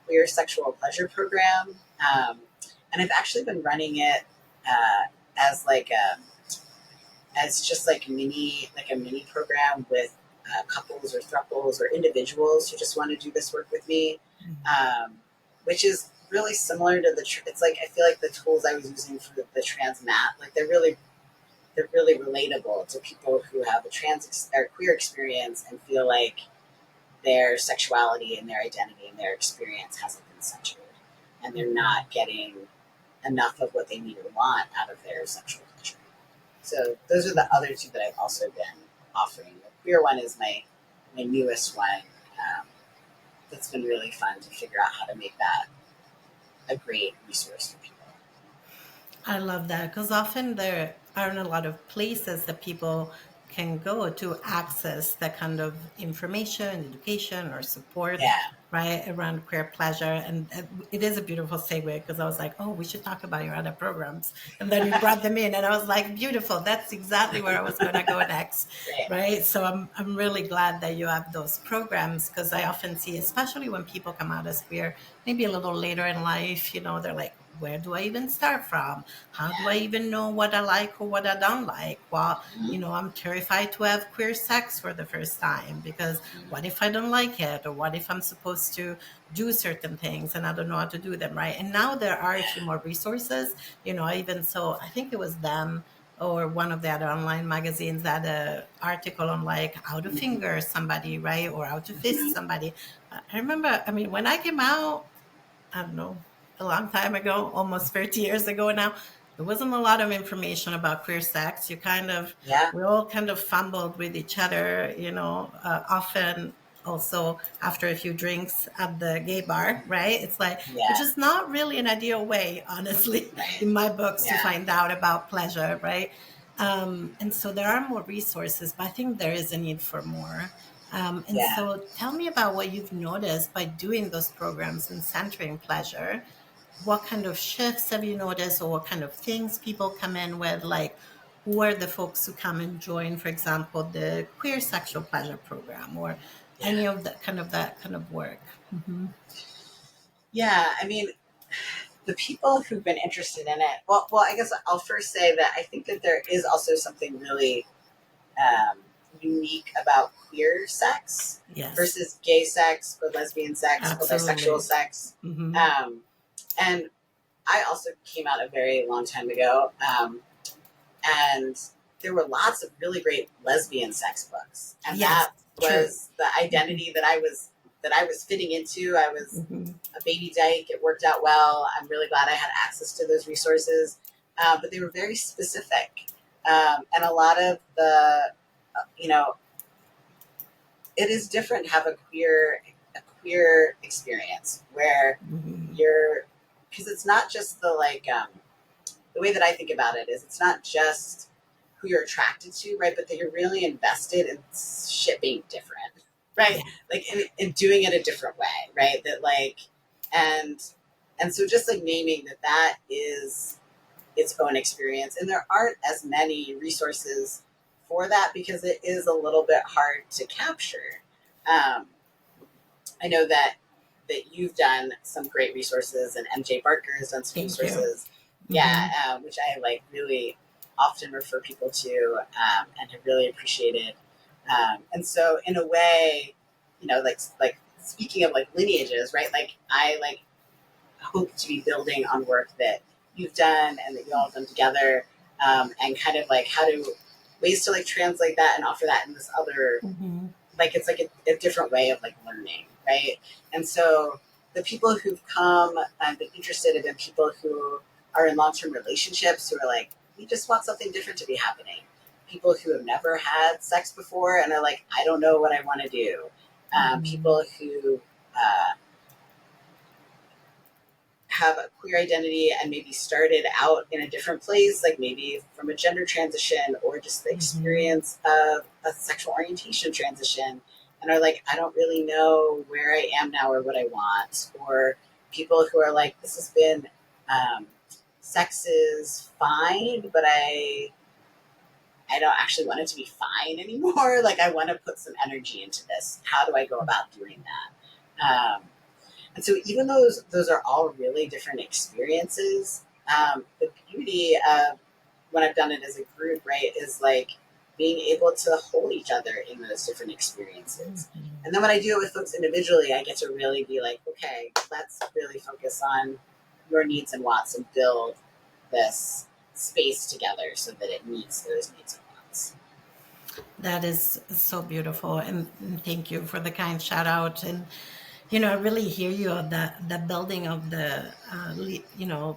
queer sexual pleasure program. And I've actually been running it as like as just like a mini program with couples or thruples or individuals who just want to do this work with me, which is really similar to it's like I feel like the tools I was using for the trans mat, like they're really relatable to people who have a or queer experience and feel like their sexuality and their identity and their experience hasn't been centered, and they're Mhm. not getting enough of what they need or want out of their sexual pleasure. So those are the other two that I've also been offering. The queer one is my newest one. Um, that's been really fun to figure out how to make that a great resource for people. I love that because often there aren't a lot of places that people can go to access that kind of information, education, or support, Yeah, right, around queer pleasure. And it is a beautiful segue because I was like, oh, we should talk about your other programs. And then you brought them in, and I was like, beautiful. That's exactly where I was going to go next, great. right? So I'm really glad that you have those programs because I often see, especially when people come out as queer, maybe a little later in life, they're like, where do I even start from? How do Yeah. I even know what I like or what I don't like? Well, I'm terrified to have queer sex for the first time because what if I don't like it? Or what if I'm supposed to do certain things and I don't know how to do them, right? And now there are a few more resources, even so, I think it was them or one of the other online magazines that article on like how to finger somebody, right? Or how to fist somebody. I remember, I mean, when I came out, I don't know, a long time ago, almost 30 years ago now, there wasn't a lot of information about queer sex. Yeah, We all kind of fumbled with each other, often also after a few drinks at the gay bar, right? It's like, which yeah, is not really an ideal way, honestly, right. in my books to Yeah, find out about pleasure, right? And so there are more resources, but I think there is a need for more. And yeah. so tell me about what you've noticed by doing those programs and centering pleasure. What kind of shifts have you noticed, or what kind of things people come in with? Like, who are the folks who come and join, for example, the queer sexual pleasure program or Yeah. any of that kind of work? Mm-hmm. Yeah. I mean, the people who've been interested in it, I guess I'll first say that I think that there is also something really um, unique about queer sex Yes, versus gay sex or lesbian sex or bisexual absolutely. sex. Mm-hmm. Um, and I also came out a very long time ago, and there were lots of really great lesbian sex books, and Yes, that true. was the Mm-hmm. identity that I was fitting into. I was Mm-hmm. a baby dyke. It worked out well. I'm really glad I had access to those resources, but they were very specific, and a lot of the, you know, it is different to have a queer experience where Mm-hmm. you're, because it's not just the way that I think about it is it's not just who you're attracted to, right? But that you're really invested in shit being different, right? Yeah. Like in doing it a different way, right? That like, and and so just like naming that is its own experience, and there aren't as many resources for that because it is a little bit hard to capture. Um, I know that you've done some great resources, and MJ Barker has done some Thank you. resources. Yeah, Mm-hmm. which I like really often refer people to, and have really appreciated. And so, in a way, like speaking of like lineages, right? Like I like hope to be building on work that you've done and that you all have done together, and kind of like how to ways to like translate that and offer that in this other, Mm-hmm. like it's like a different way of like learning, right? And so the people who've come and been interested have been people who are in long-term relationships who are like, we just want something different to be happening. People who have never had sex before and are like, I don't know what I want to do. Mm-hmm. People who have a queer identity and maybe started out in a different place, like maybe from a gender transition or just the Mm-hmm. experience of a sexual orientation transition, and are like, I don't really know where I am now or what I want. Or people who are like, this has been, sex is fine, but I don't actually want it to be fine anymore. Like, I want to put some energy into this. How do I go about doing that? And so, even though those are all really different experiences, the beauty of when I've done it as a group, right, is like being able to hold each other in those different experiences. Mm-hmm. And then when I do it with folks individually, I get to really be like, okay, let's really focus on your needs and wants and build this space together so that it meets those needs and wants. That is so beautiful, and thank you for the kind shout out. And I really hear you on the building of the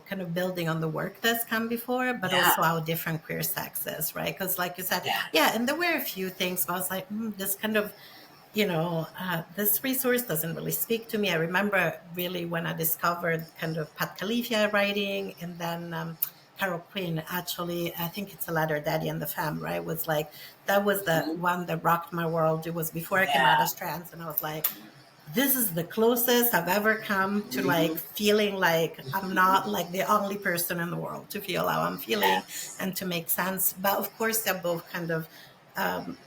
kind of building on the work that's come before, but Yeah, also how different queer sex is, right? Because like you said, yeah, yeah, and there were a few things where I was like, this kind of this resource doesn't really speak to me. I remember really when I discovered kind of Pat Califia writing, and then Carol Quinn, actually, I think it's A Letter Daddy and the Fam, right? Was like, that was the mhm, one that rocked my world. It was before I came out yeah, as trans, and I was like, this is the closest I've ever come to like mhm, feeling like I'm not like the only person in the world to feel how I'm feeling yes, and to make sense. But of course, they're both kind of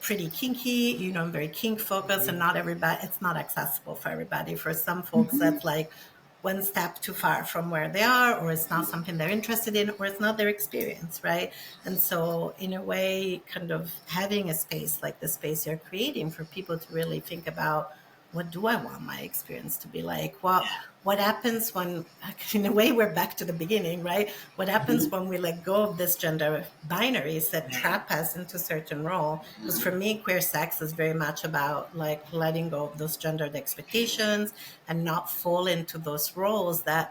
pretty kinky. I'm very kink focused, and mhm, not everybody, it's not accessible for everybody. For some folks, mhm, that's like one step too far from where they are, or it's not something they're interested in, or it's not their experience, right? And so, in a way, kind of having a space like the space you're creating for people to really think about, what do I want my experience to be like? Well, yeah, what happens when, in a way, we're back to the beginning, right? What happens mhm, when we let go of this gender binaries that right, trap us into certain role? Because for mhm, me, queer sex is very much about like letting go of those gendered expectations and not fall into those roles that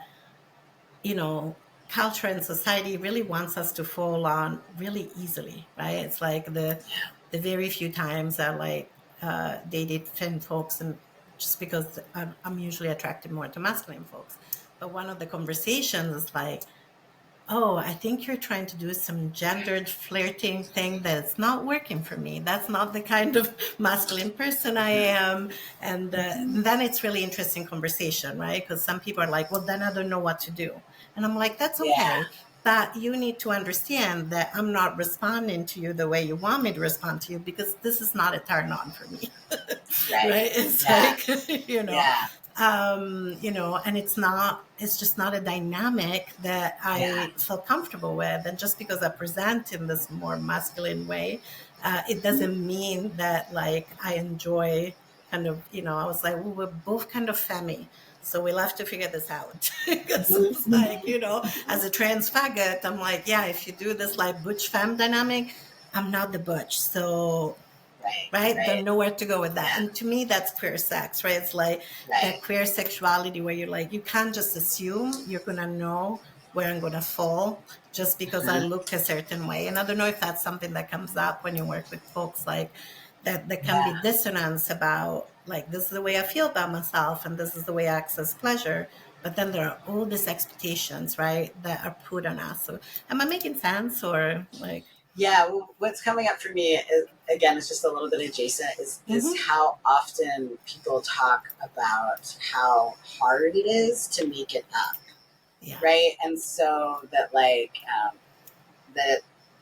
you know, culture and society really wants us to fall on really easily, right? It's like yeah, the very few times I like dated femme folks, and just because I'm usually attracted more to masculine folks. But one of the conversations is like, oh, I think you're trying to do some gendered flirting thing that's not working for me. That's not the kind of masculine person I am. And then it's really interesting conversation, right? Because some people are like, well, then I don't know what to do. And I'm like, that's yeah, okay. But you need to understand that I'm not responding to you the way you want me to respond to you, because this is not a turn on for me. Right. Right? It's Yeah. like, you know, Yeah. and it's just not a dynamic that Yeah. I feel comfortable with. And just because I present in this more masculine way, it Mhm. doesn't mean that like I enjoy kind of, I was like, well, we're both kind of femmy. So we'll have to figure this out. Because Mhm. it's like, as a trans faggot, I'm like, yeah, if you do this like butch femme dynamic, I'm not the butch. So Right. right? Don't Right. know where to go with that. Yeah. And to me, that's queer sex, right? It's like Right. that queer sexuality where you're like, you can't just assume you're going to know where I'm going to fall just because I Uh-huh. look a certain way. And I don't know if that's something that comes up when you work with folks like that, there can be Yeah. dissonance about like, this is the way I feel about myself and this is the way I access pleasure. But then there are all these expectations, right, that are put on us. So am I making sense or like, Yeah, well, what's coming up for me is, again, it's just a little bit adjacent. Is mm-hmm. how often people talk about how hard it is to make it up, Yeah. right? And so that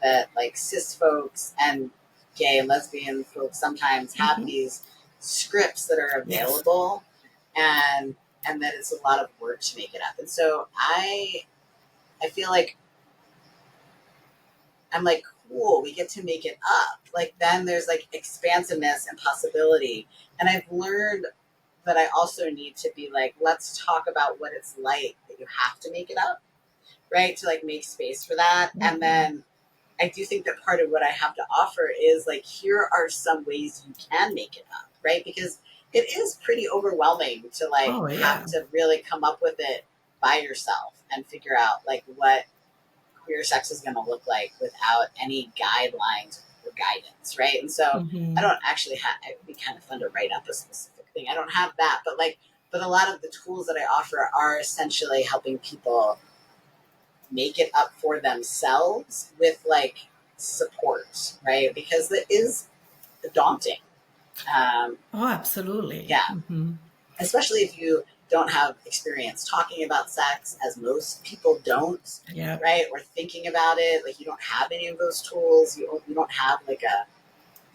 that like cis folks and gay and lesbian folks sometimes have Mm-hmm. these scripts that are Yes. available, and that it's a lot of work to make it up. And so I feel like I'm like, cool, we get to make it up. Like then there's like expansiveness and possibility. And I've learned that I also need to be like, let's talk about what it's like that you have to make it up, right? To like make space for that. And Mm-hmm. then I do think that part of what I have to offer is like, here are some ways you can make it up, right? Because it is pretty overwhelming to like Oh have yeah, to really come up with it by yourself and figure out like what queer sex is going to look like without any guidelines or guidance, right? And so I hmm don't actually have. It would be kind of fun to write up a specific thing. I don't have that, but like, but a lot of the tools that I offer are essentially helping people make it up for themselves with like support, right? Because it is daunting. Um, Oh, absolutely. yeah, Hmm. especially if you don't have experience talking about sex, as most people don't, Yeah, right? Or thinking about it, like you don't have any of those tools. You don't have like a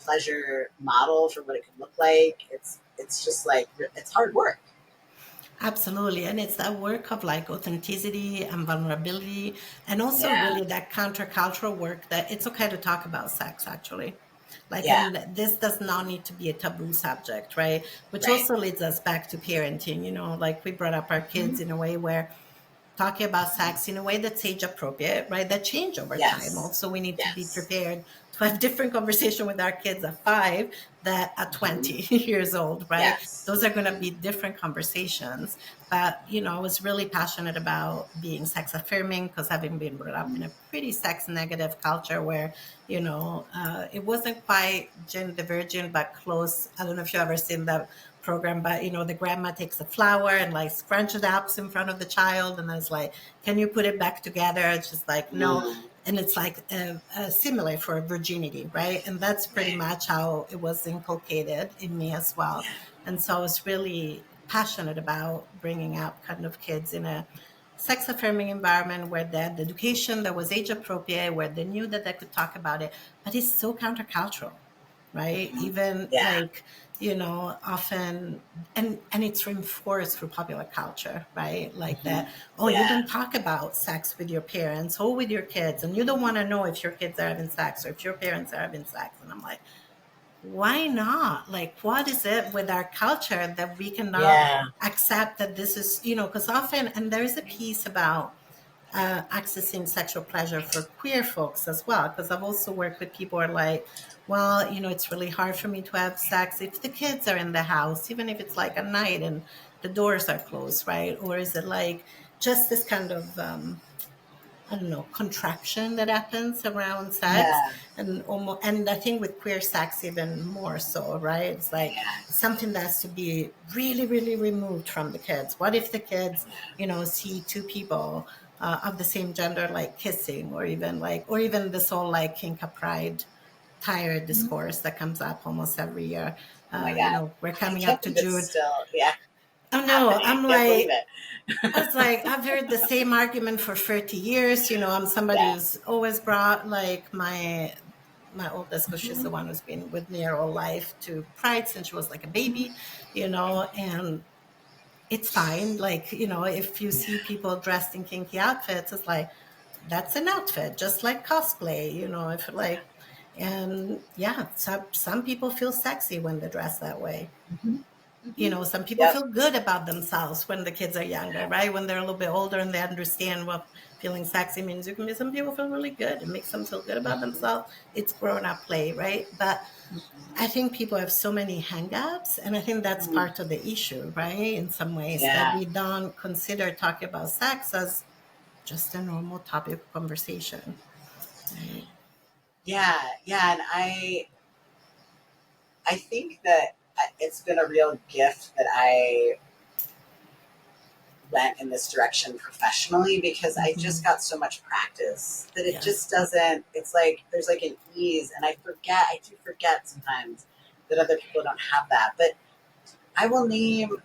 pleasure model for what it could look like. It's just like it's hard work. absolutely. And it's that work of like authenticity and vulnerability, and also Yeah, really that countercultural work that it's okay to talk about sex, actually. Like, yeah, and this does not need to be a taboo subject, right? Which right. also leads us back to parenting, like we brought up our Mm-hmm. kids in a way where talking about sex in a way that's age appropriate, right? That change over time. Yes, Also, we need to be yes. prepared to have different conversation with our kids at 5 that at Mm-hmm. 20 years old, right? Yes. Those are going to Mm-hmm. be different conversations. But, I was really passionate about being sex affirming because having been brought up in a pretty sex negative culture where, it wasn't quite Jane the Virgin, but close. I don't know if you've ever seen that program, but the grandma takes the flour and like scrunch it up in front of the child, and then it's like, can you put it back together? It's just like no, Mm, and it's like similar for virginity, right? And that's pretty right. much how it was inculcated in me as well. Yeah. And so I was really passionate about bringing up kind of kids in a sex affirming environment where they had the education that was age appropriate, where they knew that they could talk about it, but it's so countercultural, right? Mm-hmm. Even Yeah. like, often, and it's reinforced through popular culture, right? Like Mm-hmm. that, oh, you Yeah. don't talk about sex with your parents or with your kids, and you don't want to know if your kids are having sex or if your parents are having sex. And I'm like, why not? Like, what is it with our culture that we cannot Yeah. accept that this is, because often, and there is a piece about accessing sexual pleasure for queer folks as well. Because I've also worked with people who are like, well, it's really hard for me to have sex if the kids are in the house, even if it's like at night and the doors are closed, right? Or is it like just this kind of I don't know, contraction that happens around sex, Yeah. and I think with queer sex even more so, right? It's like Yeah. something that has to be really, really removed from the kids. What if the kids, see two people of the same gender like kissing, or even this whole like kinka pride tire discourse that comes up almost every year. Oh my god. We're I coming can't up to believe it's June. still. Yeah. Oh no, happening. I I'm can't believe like, it. I was like, I've heard the same argument for 30 years. I'm somebody Yeah. who's always brought like my oldest, because she's Mhm. the one who's been with me her whole life, to Pride since she was like a baby, and it's fine. Like, if you see people dressed in kinky outfits, it's like, that's an outfit, just like cosplay, if like, and yeah, some people feel sexy when they dress that way. Mhm. Mhm. Some people Yep. feel good about themselves when the kids are younger, right? When they're a little bit older and they understand what feeling sexy means. Some people feel really good. It makes them feel good about themselves. It's grown up play, right? But I think people have so many hangups, and I think that's Mhm. part of the issue, right? In some ways, that Yeah. we don't consider talking about sex as just a normal topic of conversation, right? Yeah. Yeah. And I think that it's been a real gift that I went in this direction professionally, because I just Hmm. got so much practice that it Yes. just doesn't, it's like there's like an ease. And I do forget sometimes that other people don't have that. But I will name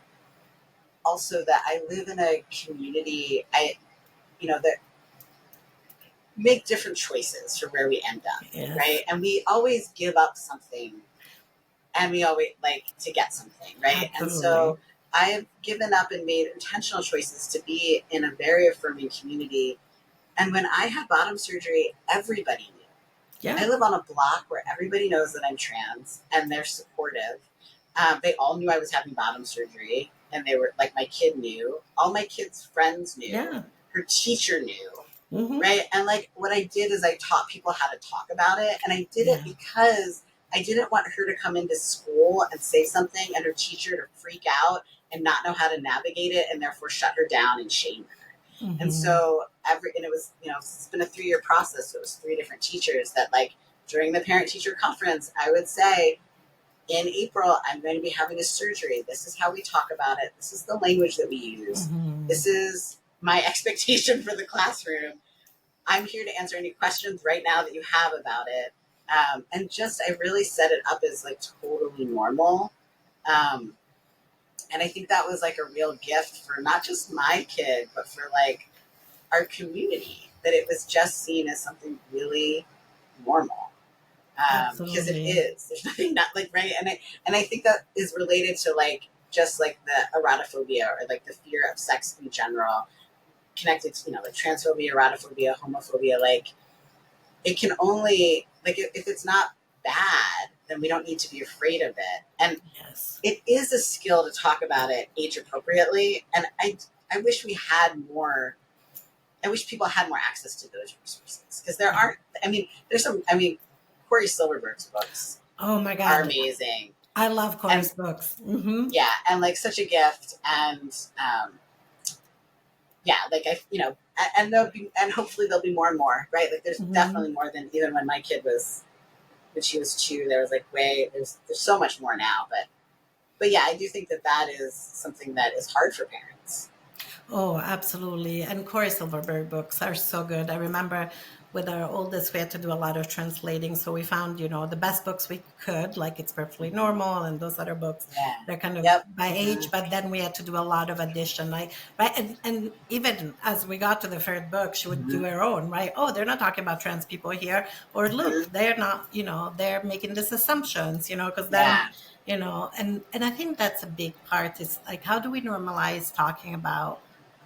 also that I live in a community, that make different choices for where we end up, right? Yes. And we always give up something, and we always like to get something, right? And so Absolutely. I've given up and made intentional choices to be in a very affirming community. And when I had bottom surgery, everybody knew. I Yeah. live on a block where everybody knows that I'm trans and they're supportive. They all knew I was having bottom surgery, and they were like, my kid knew. All my kids' friends knew. Yeah. Her teacher knew, Hmm. right? And like what I did is I taught people how to talk about it, and I did it Yeah. because I didn't want her to come into school and say something and her teacher to freak out and not know how to navigate it, and therefore shut her down and shame her. And Hmm. so and it was, it's been a 3-year process. So it was 3 different teachers that, like, during the parent teacher conference, I would say, in April, I'm going to be having a surgery. This is how we talk about it. This is the language that we use. Hmm. This is my expectation for the classroom. I'm here to answer any questions right now that you have about it. And just, I really set it up as like totally normal. Um, and I think that was like a real gift for not just my kid, but for like our community, that it was just seen as something really normal. Because it Absolutely. is. There's nothing not like, right. And I think that is related to like just like the erotophobia, or like the fear of sex in general, connected to, like transphobia, erotophobia, homophobia. Like, it can only, like, if it's not bad, then we don't need to be afraid of it. And Yes. it is a skill to talk about it age appropriately. And I wish we had more. I wish people had more access to those resources, because there Yeah. aren't. I mean, there's some. I mean, Corey Silverberg's books Oh my are God. amazing, I love and Corey's books. Hmm. yeah, and like such a gift. And yeah, like and there'll be, and hopefully there'll be more and more, right? Like, there's Hmm. definitely more than even when my kid was, when she was 2. There was like there's so much more now, but yeah, I do think that that is something that is hard for parents. Oh, absolutely. And Corey Silverberg books are so good. I remember with our oldest, we had to do a lot of translating. So we found, the best books we could, like It's Perfectly Normal and those other books. Yeah. They're kind of Yep. by age, but then we had to do a lot of addition, like, right. And even as we got to the third book, she would do Mm-hmm. her own, right? Oh, they're not talking about trans people here. Or look, Mm-hmm. they're not, they're making these assumptions, because then, Yeah. and I think that's a big part is like, how do we normalize talking about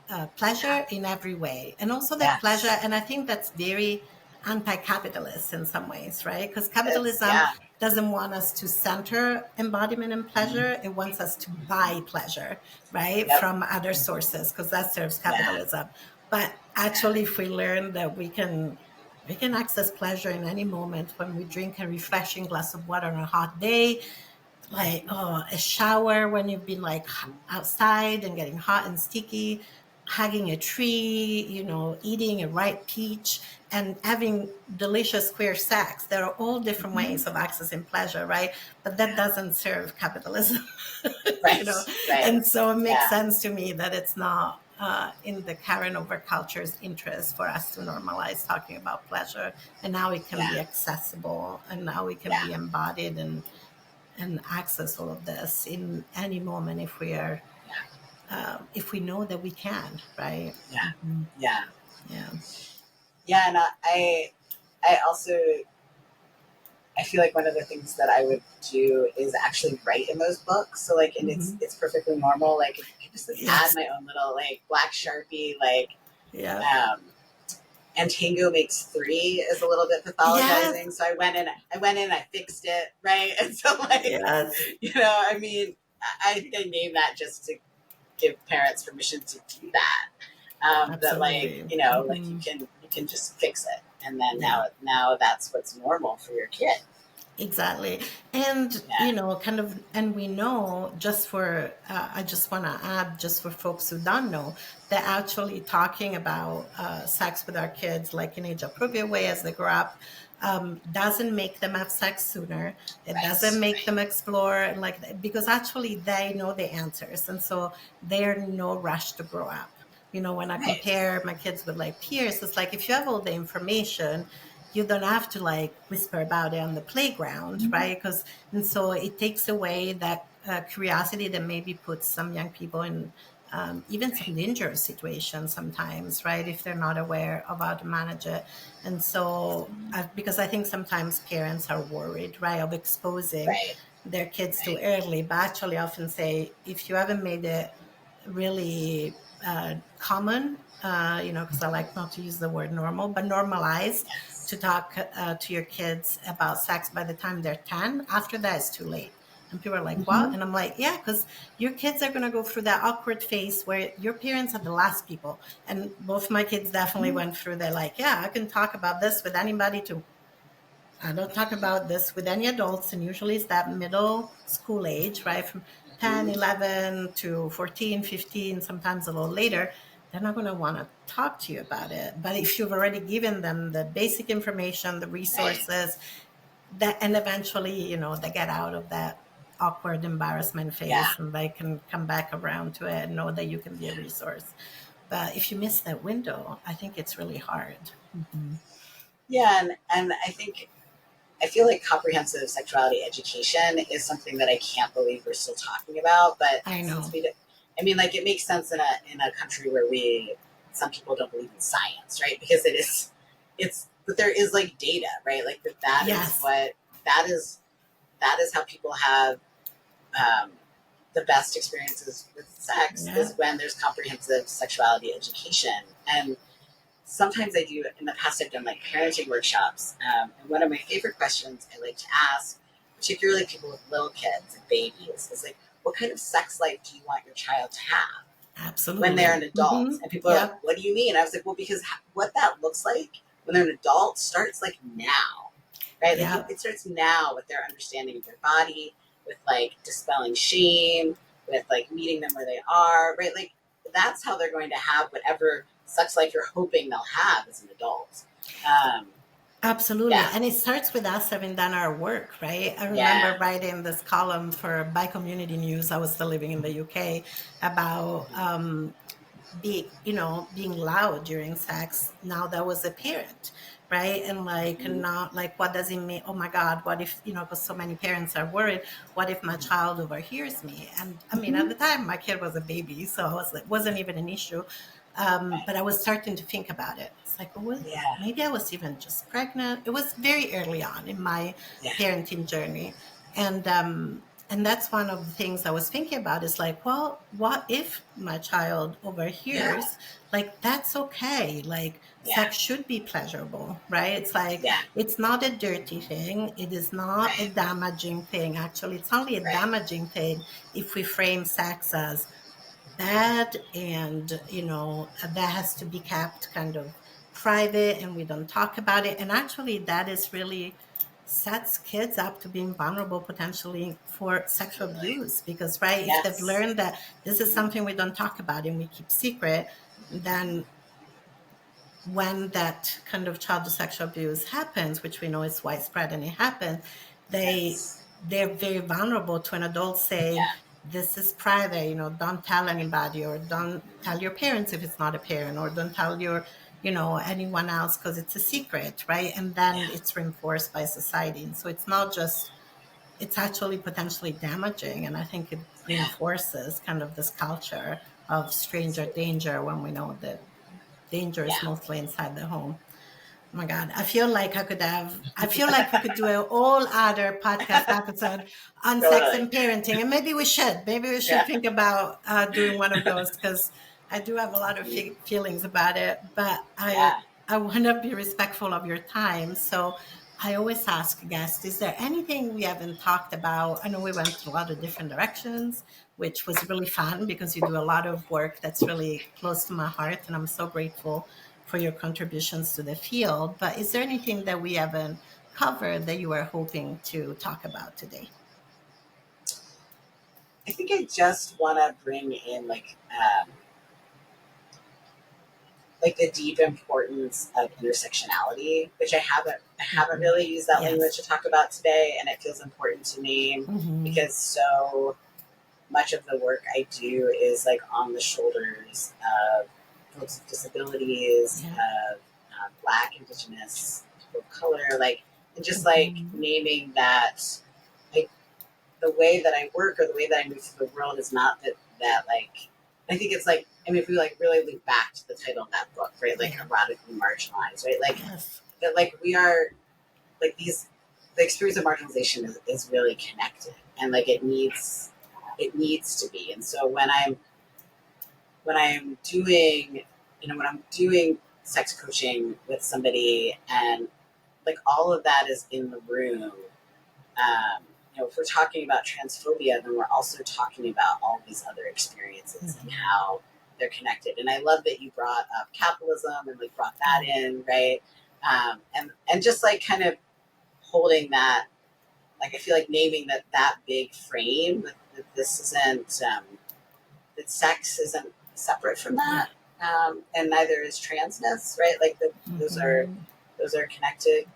Yeah. pleasure in every way, and also that pleasure, Yes. and I think that's very anti-capitalist in some ways, right? Because It's capitalism yeah. doesn't want us to center embodiment and Mm-hmm. pleasure. It wants us to buy pleasure, right, Yep. from other sources, because that serves Yeah. capitalism. But Yeah. actually, if we learn that we can access pleasure in any moment, when we drink a refreshing glass of water on a hot day, like, oh, a shower when you've been like outside and getting hot and sticky, hugging a tree, eating a ripe peach, and having delicious queer sex. There are all different Mm-hmm. ways of accessing pleasure, right? But that Yeah. doesn't serve capitalism, you Right. know. Right. And so it makes Yeah. sense to me that it's not in the current overculture's interest for us to normalize talking about pleasure, and now it can Yeah. be accessible, and now it can Yeah. be embodied and access all of this in any moment if we are Yeah. if we know that we can, right? Yeah. Hmm. Yeah. Yeah. Yeah. And I also, I feel like one of the things that I would do is actually write in those books. So like, and Hmm. it's perfectly normal. Like, I just like add Yes. my own little like black Sharpie, like, Yeah. um, and Tango makes three is a little bit Yes. pathologizing. So I went in, I fixed it, right? And so like, Yes. I mean, I think I named that just to give parents permission to do that. That like, Absolutely. like Hmm. you can just fix it, and then Yeah. now that's what's normal for your kid. Exactly. And, Yeah. kind of, and we know just for, I just want to add, just for folks who don't know, they're actually talking about sex with our kids, like in age appropriate way as they grow up, doesn't make them have sex sooner. It doesn't Right. make Right. them explore, and like, because actually they know the answers. And so they're in no rush to grow up. When I Right. compare my kids with like peers, it's like if you have all the information, you don't have to like whisper about it on the playground, right? And so it takes away that curiosity that maybe puts some young people in even some Right. dangerous situations sometimes, right? If they're not aware of how to manage it. And so, because I think sometimes parents are worried, right, of exposing Right. their kids too Right. early, but actually often say, if you haven't made it really common, because I like not to use the word normal, but normalized to Yes. talk to your kids about sex by the time they're 10. After that, it's too late. And people are like, what? Mm-hmm. And I'm like, yeah, because your kids are going to go through that awkward phase where your parents are the last people. And both my kids definitely went through, they're like, yeah, I can talk about this with anybody to I don't talk about this with any adults, and usually it's that middle school age, right? From 10, Mm-hmm. 11 to 14, 15, sometimes a little later. They're not going to want to talk to you about it. But if you've already given them the basic information, the Right. resources, and eventually, they get out of that awkward embarrassment Yeah. phase and they can come back around to it and know that you can be a Yeah. resource. But if you miss that window, I think it's really hard. Hmm. Yeah. And I feel like comprehensive sexuality education is something that I can't believe we're still talking about. But I since know. we, I mean, like it makes sense in a country where some people don't believe in science, right? Because but there is like data, right? Like that is Yes. what that is that is how people have um, the best experiences with sex Yeah. is when there's comprehensive sexuality education. And sometimes I do, in the past, I've done like parenting workshops. And one of my favorite questions I like to ask, particularly people with little kids and babies, is like, what kind of sex life do you want your child to have when they're Absolutely. an adult? Hmm. And people are like, Yep. what do you mean? I was like, well, because what that looks like when they're an adult starts like now, right? Like Yep. it starts now with their understanding of their body, with like dispelling shame, with like meeting them where they are, right? Like that's how they're going to have whatever sex life you're hoping they'll have as an adult. Um, Absolutely. yeah, And it starts with us having done our work, right? I remember yeah, writing this column for By Community News. I was still living in the UK about being loud during sex now that was a parent, right? And like mm-hmm. not like what does it mean, oh my god, what if, because so many parents are worried, what if my child overhears me? And I mean, at Mm-hmm. the time my kid was a baby, so I was like, wasn't even an issue. Right. But I was starting to think about it. It's like, oh, well, Yeah, maybe I was even just pregnant. It was very early on in my yeah, parenting journey. And that's one of the things I was thinking about is like, well, what if my child yeah, overhears? Like, that's okay. Like, yeah, sex should be pleasurable, right? It's like, yeah, it's not a dirty thing. It is not a right, damaging thing. Actually, it's only a right, damaging thing if we frame sex as bad, and that has to be kept kind of private and we don't talk about it. And actually that is really sets kids up to being vulnerable potentially for sexual absolutely. abuse, because right, if they've Yes. learned that this is Mm-hmm. something we don't talk about and we keep secret, then when that kind of child sexual abuse happens, which we know is widespread and it happens, they Yes. they're very vulnerable to an adult saying, Yeah. this is private, don't tell anybody, or don't tell your parents if it's not a parent, or don't tell your anyone else because it's a secret, right? And then Yeah. it's reinforced by society. And so it's not just, it's actually potentially damaging, and I think it Yeah. reinforces kind of this culture of stranger danger when we know that danger is Yeah, mostly inside the home. Oh my God, I feel like we could do a whole other podcast episode on sex totally. and parenting. And maybe we should. Maybe we should Yeah. think about doing one of those because I do have a lot of Mhm. feelings about it. But Yeah. I want to be respectful of your time. So I always ask guests, is there anything we haven't talked about? I know we went to a lot of different directions, which was really fun because you do a lot of work that's really close to my heart. And I'm so grateful for your contributions to the field. But is there anything that we haven't covered that you were hoping to talk about today? I think I just want to bring in like the deep importance of intersectionality, which I haven't Mhm. really used that language Yes. to talk about today, and it feels important to name Hmm. because so much of the work I do is like on the shoulders of folks with disabilities, Yeah. of Black, Indigenous, people of color, like, and just like Hmm. naming that, like, the way that I work or the way that I move through the world is not that like, I think it's like, I mean, if we like really loop back to the title of that book, right, like Yeah. erotically marginalized, right, like Yes. that, like we are like these, the experience of marginalization is really connected, and like it needs to be. And so when I'm doing, when I'm doing sex coaching with somebody, and like all of that is in the room, if we're talking about transphobia, then we're also talking about all these other experiences and Hmm. how they're connected. And I love that you brought up capitalism and like brought that Yeah. in, right? And just like kind of holding that, like I feel like naming that big frame, that this isn't, that sex isn't separate from Yeah. that, and neither is transness, right? Like those are Hmm. those are connected.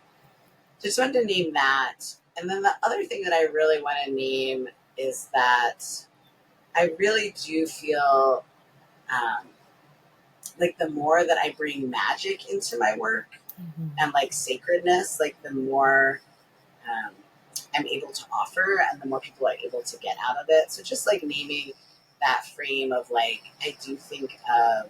Just wanted to name that. And then the other thing that I really want to name is that I really do feel, um, like the more that I bring magic into my work Hmm. and like sacredness, like the more, um, I'm able to offer and the more people are able to get out of it. So just like naming that frame of like, I do think of,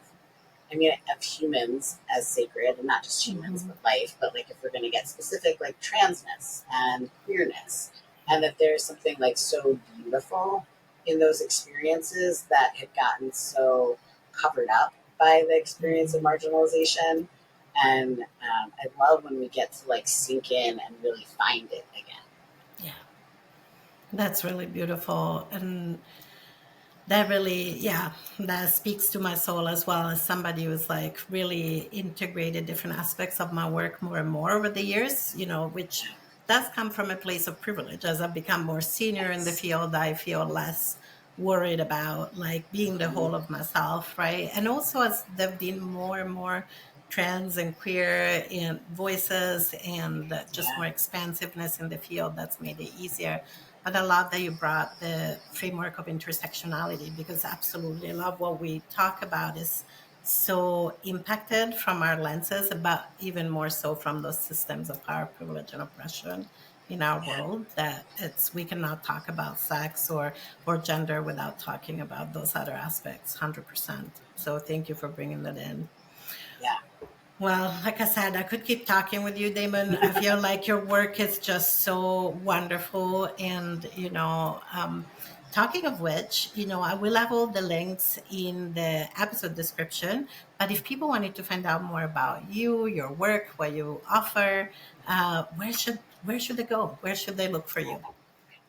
I mean, of humans as sacred, and not just humans, Hmm. but life. But like, if we're going to get specific, like transness and queerness, and that there's something like so beautiful in those experiences that have gotten so covered up by the experience of Hmm. marginalization. And I love when we get to like sink in and really find it again. Yeah. That's really beautiful. And that really, yeah, that speaks to my soul as well as somebody who's like really integrated different aspects of my work more and more over the years, which Yeah. does come from a place of privilege. As I've become more senior in the Yes. field, I feel less worried about like being the Mm-hmm. whole of myself, right? And also as there've been more and more trans and queer in voices and just Yeah. more expansiveness in the field, that's made it easier. But I love that you brought the framework of intersectionality because absolutely I love what we talk about is so impacted from our lenses, but even more so from those systems of power, privilege, and oppression in our Yeah. world that it's we cannot talk about sex or gender without talking about those other aspects 100%. So thank you for bringing that in. Yeah. Well, like I said, I could keep talking with you, Damon. I feel like your work is just so wonderful. And, talking of which, I will have all the links in the episode description. But if people wanted to find out more about you, your work, what you offer, where should they go? Where should they look for you?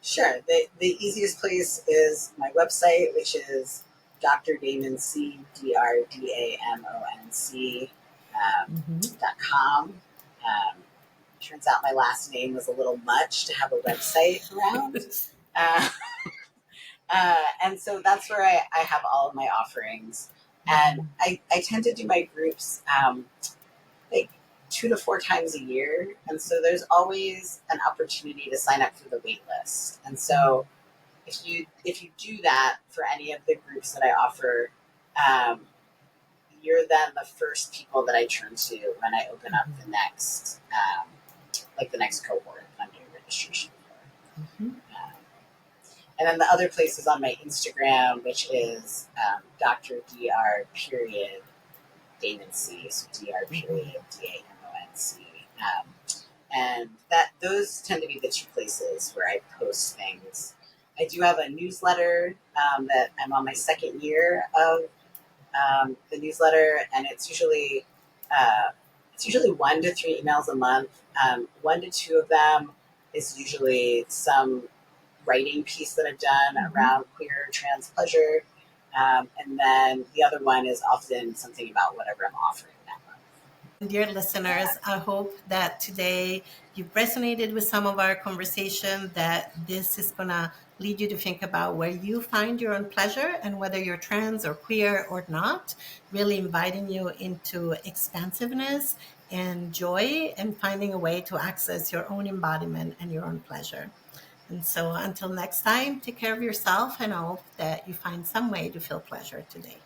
Sure. The easiest place is my website, which is Dr. Damon C, DrDamonC, Hmm. .com. Turns out my last name was a little much to have a website around. Uh, and so that's where I have all of my offerings. And Hmm. I tend to do my groups, like 2 to 4 times a year. And so there's always an opportunity to sign up for the wait list. And so if you do that for any of the groups that I offer, um, you're then the first people that I turn to when I open up the next, like the next cohort that I'm doing registration for. Hmm. Um, And then the other place is on my Instagram, which is Dr. Dr. Period Damon C. So Dr. Period DAMONC. And that those tend to be the two places where I post things. I do have a newsletter that I'm on my second year of the newsletter, and it's usually 1 to 3 emails a month. 1 to 2 of them is usually some writing piece that I've done around queer trans pleasure, and then the other one is often something about whatever I'm offering that month. Dear listeners, I hope that today you've resonated with some of our conversation, that this is going to lead you to think about where you find your own pleasure and whether you're trans or queer or not, really inviting you into expansiveness and joy and finding a way to access your own embodiment and your own pleasure. And so until next time, take care of yourself, and I hope that you find some way to feel pleasure today.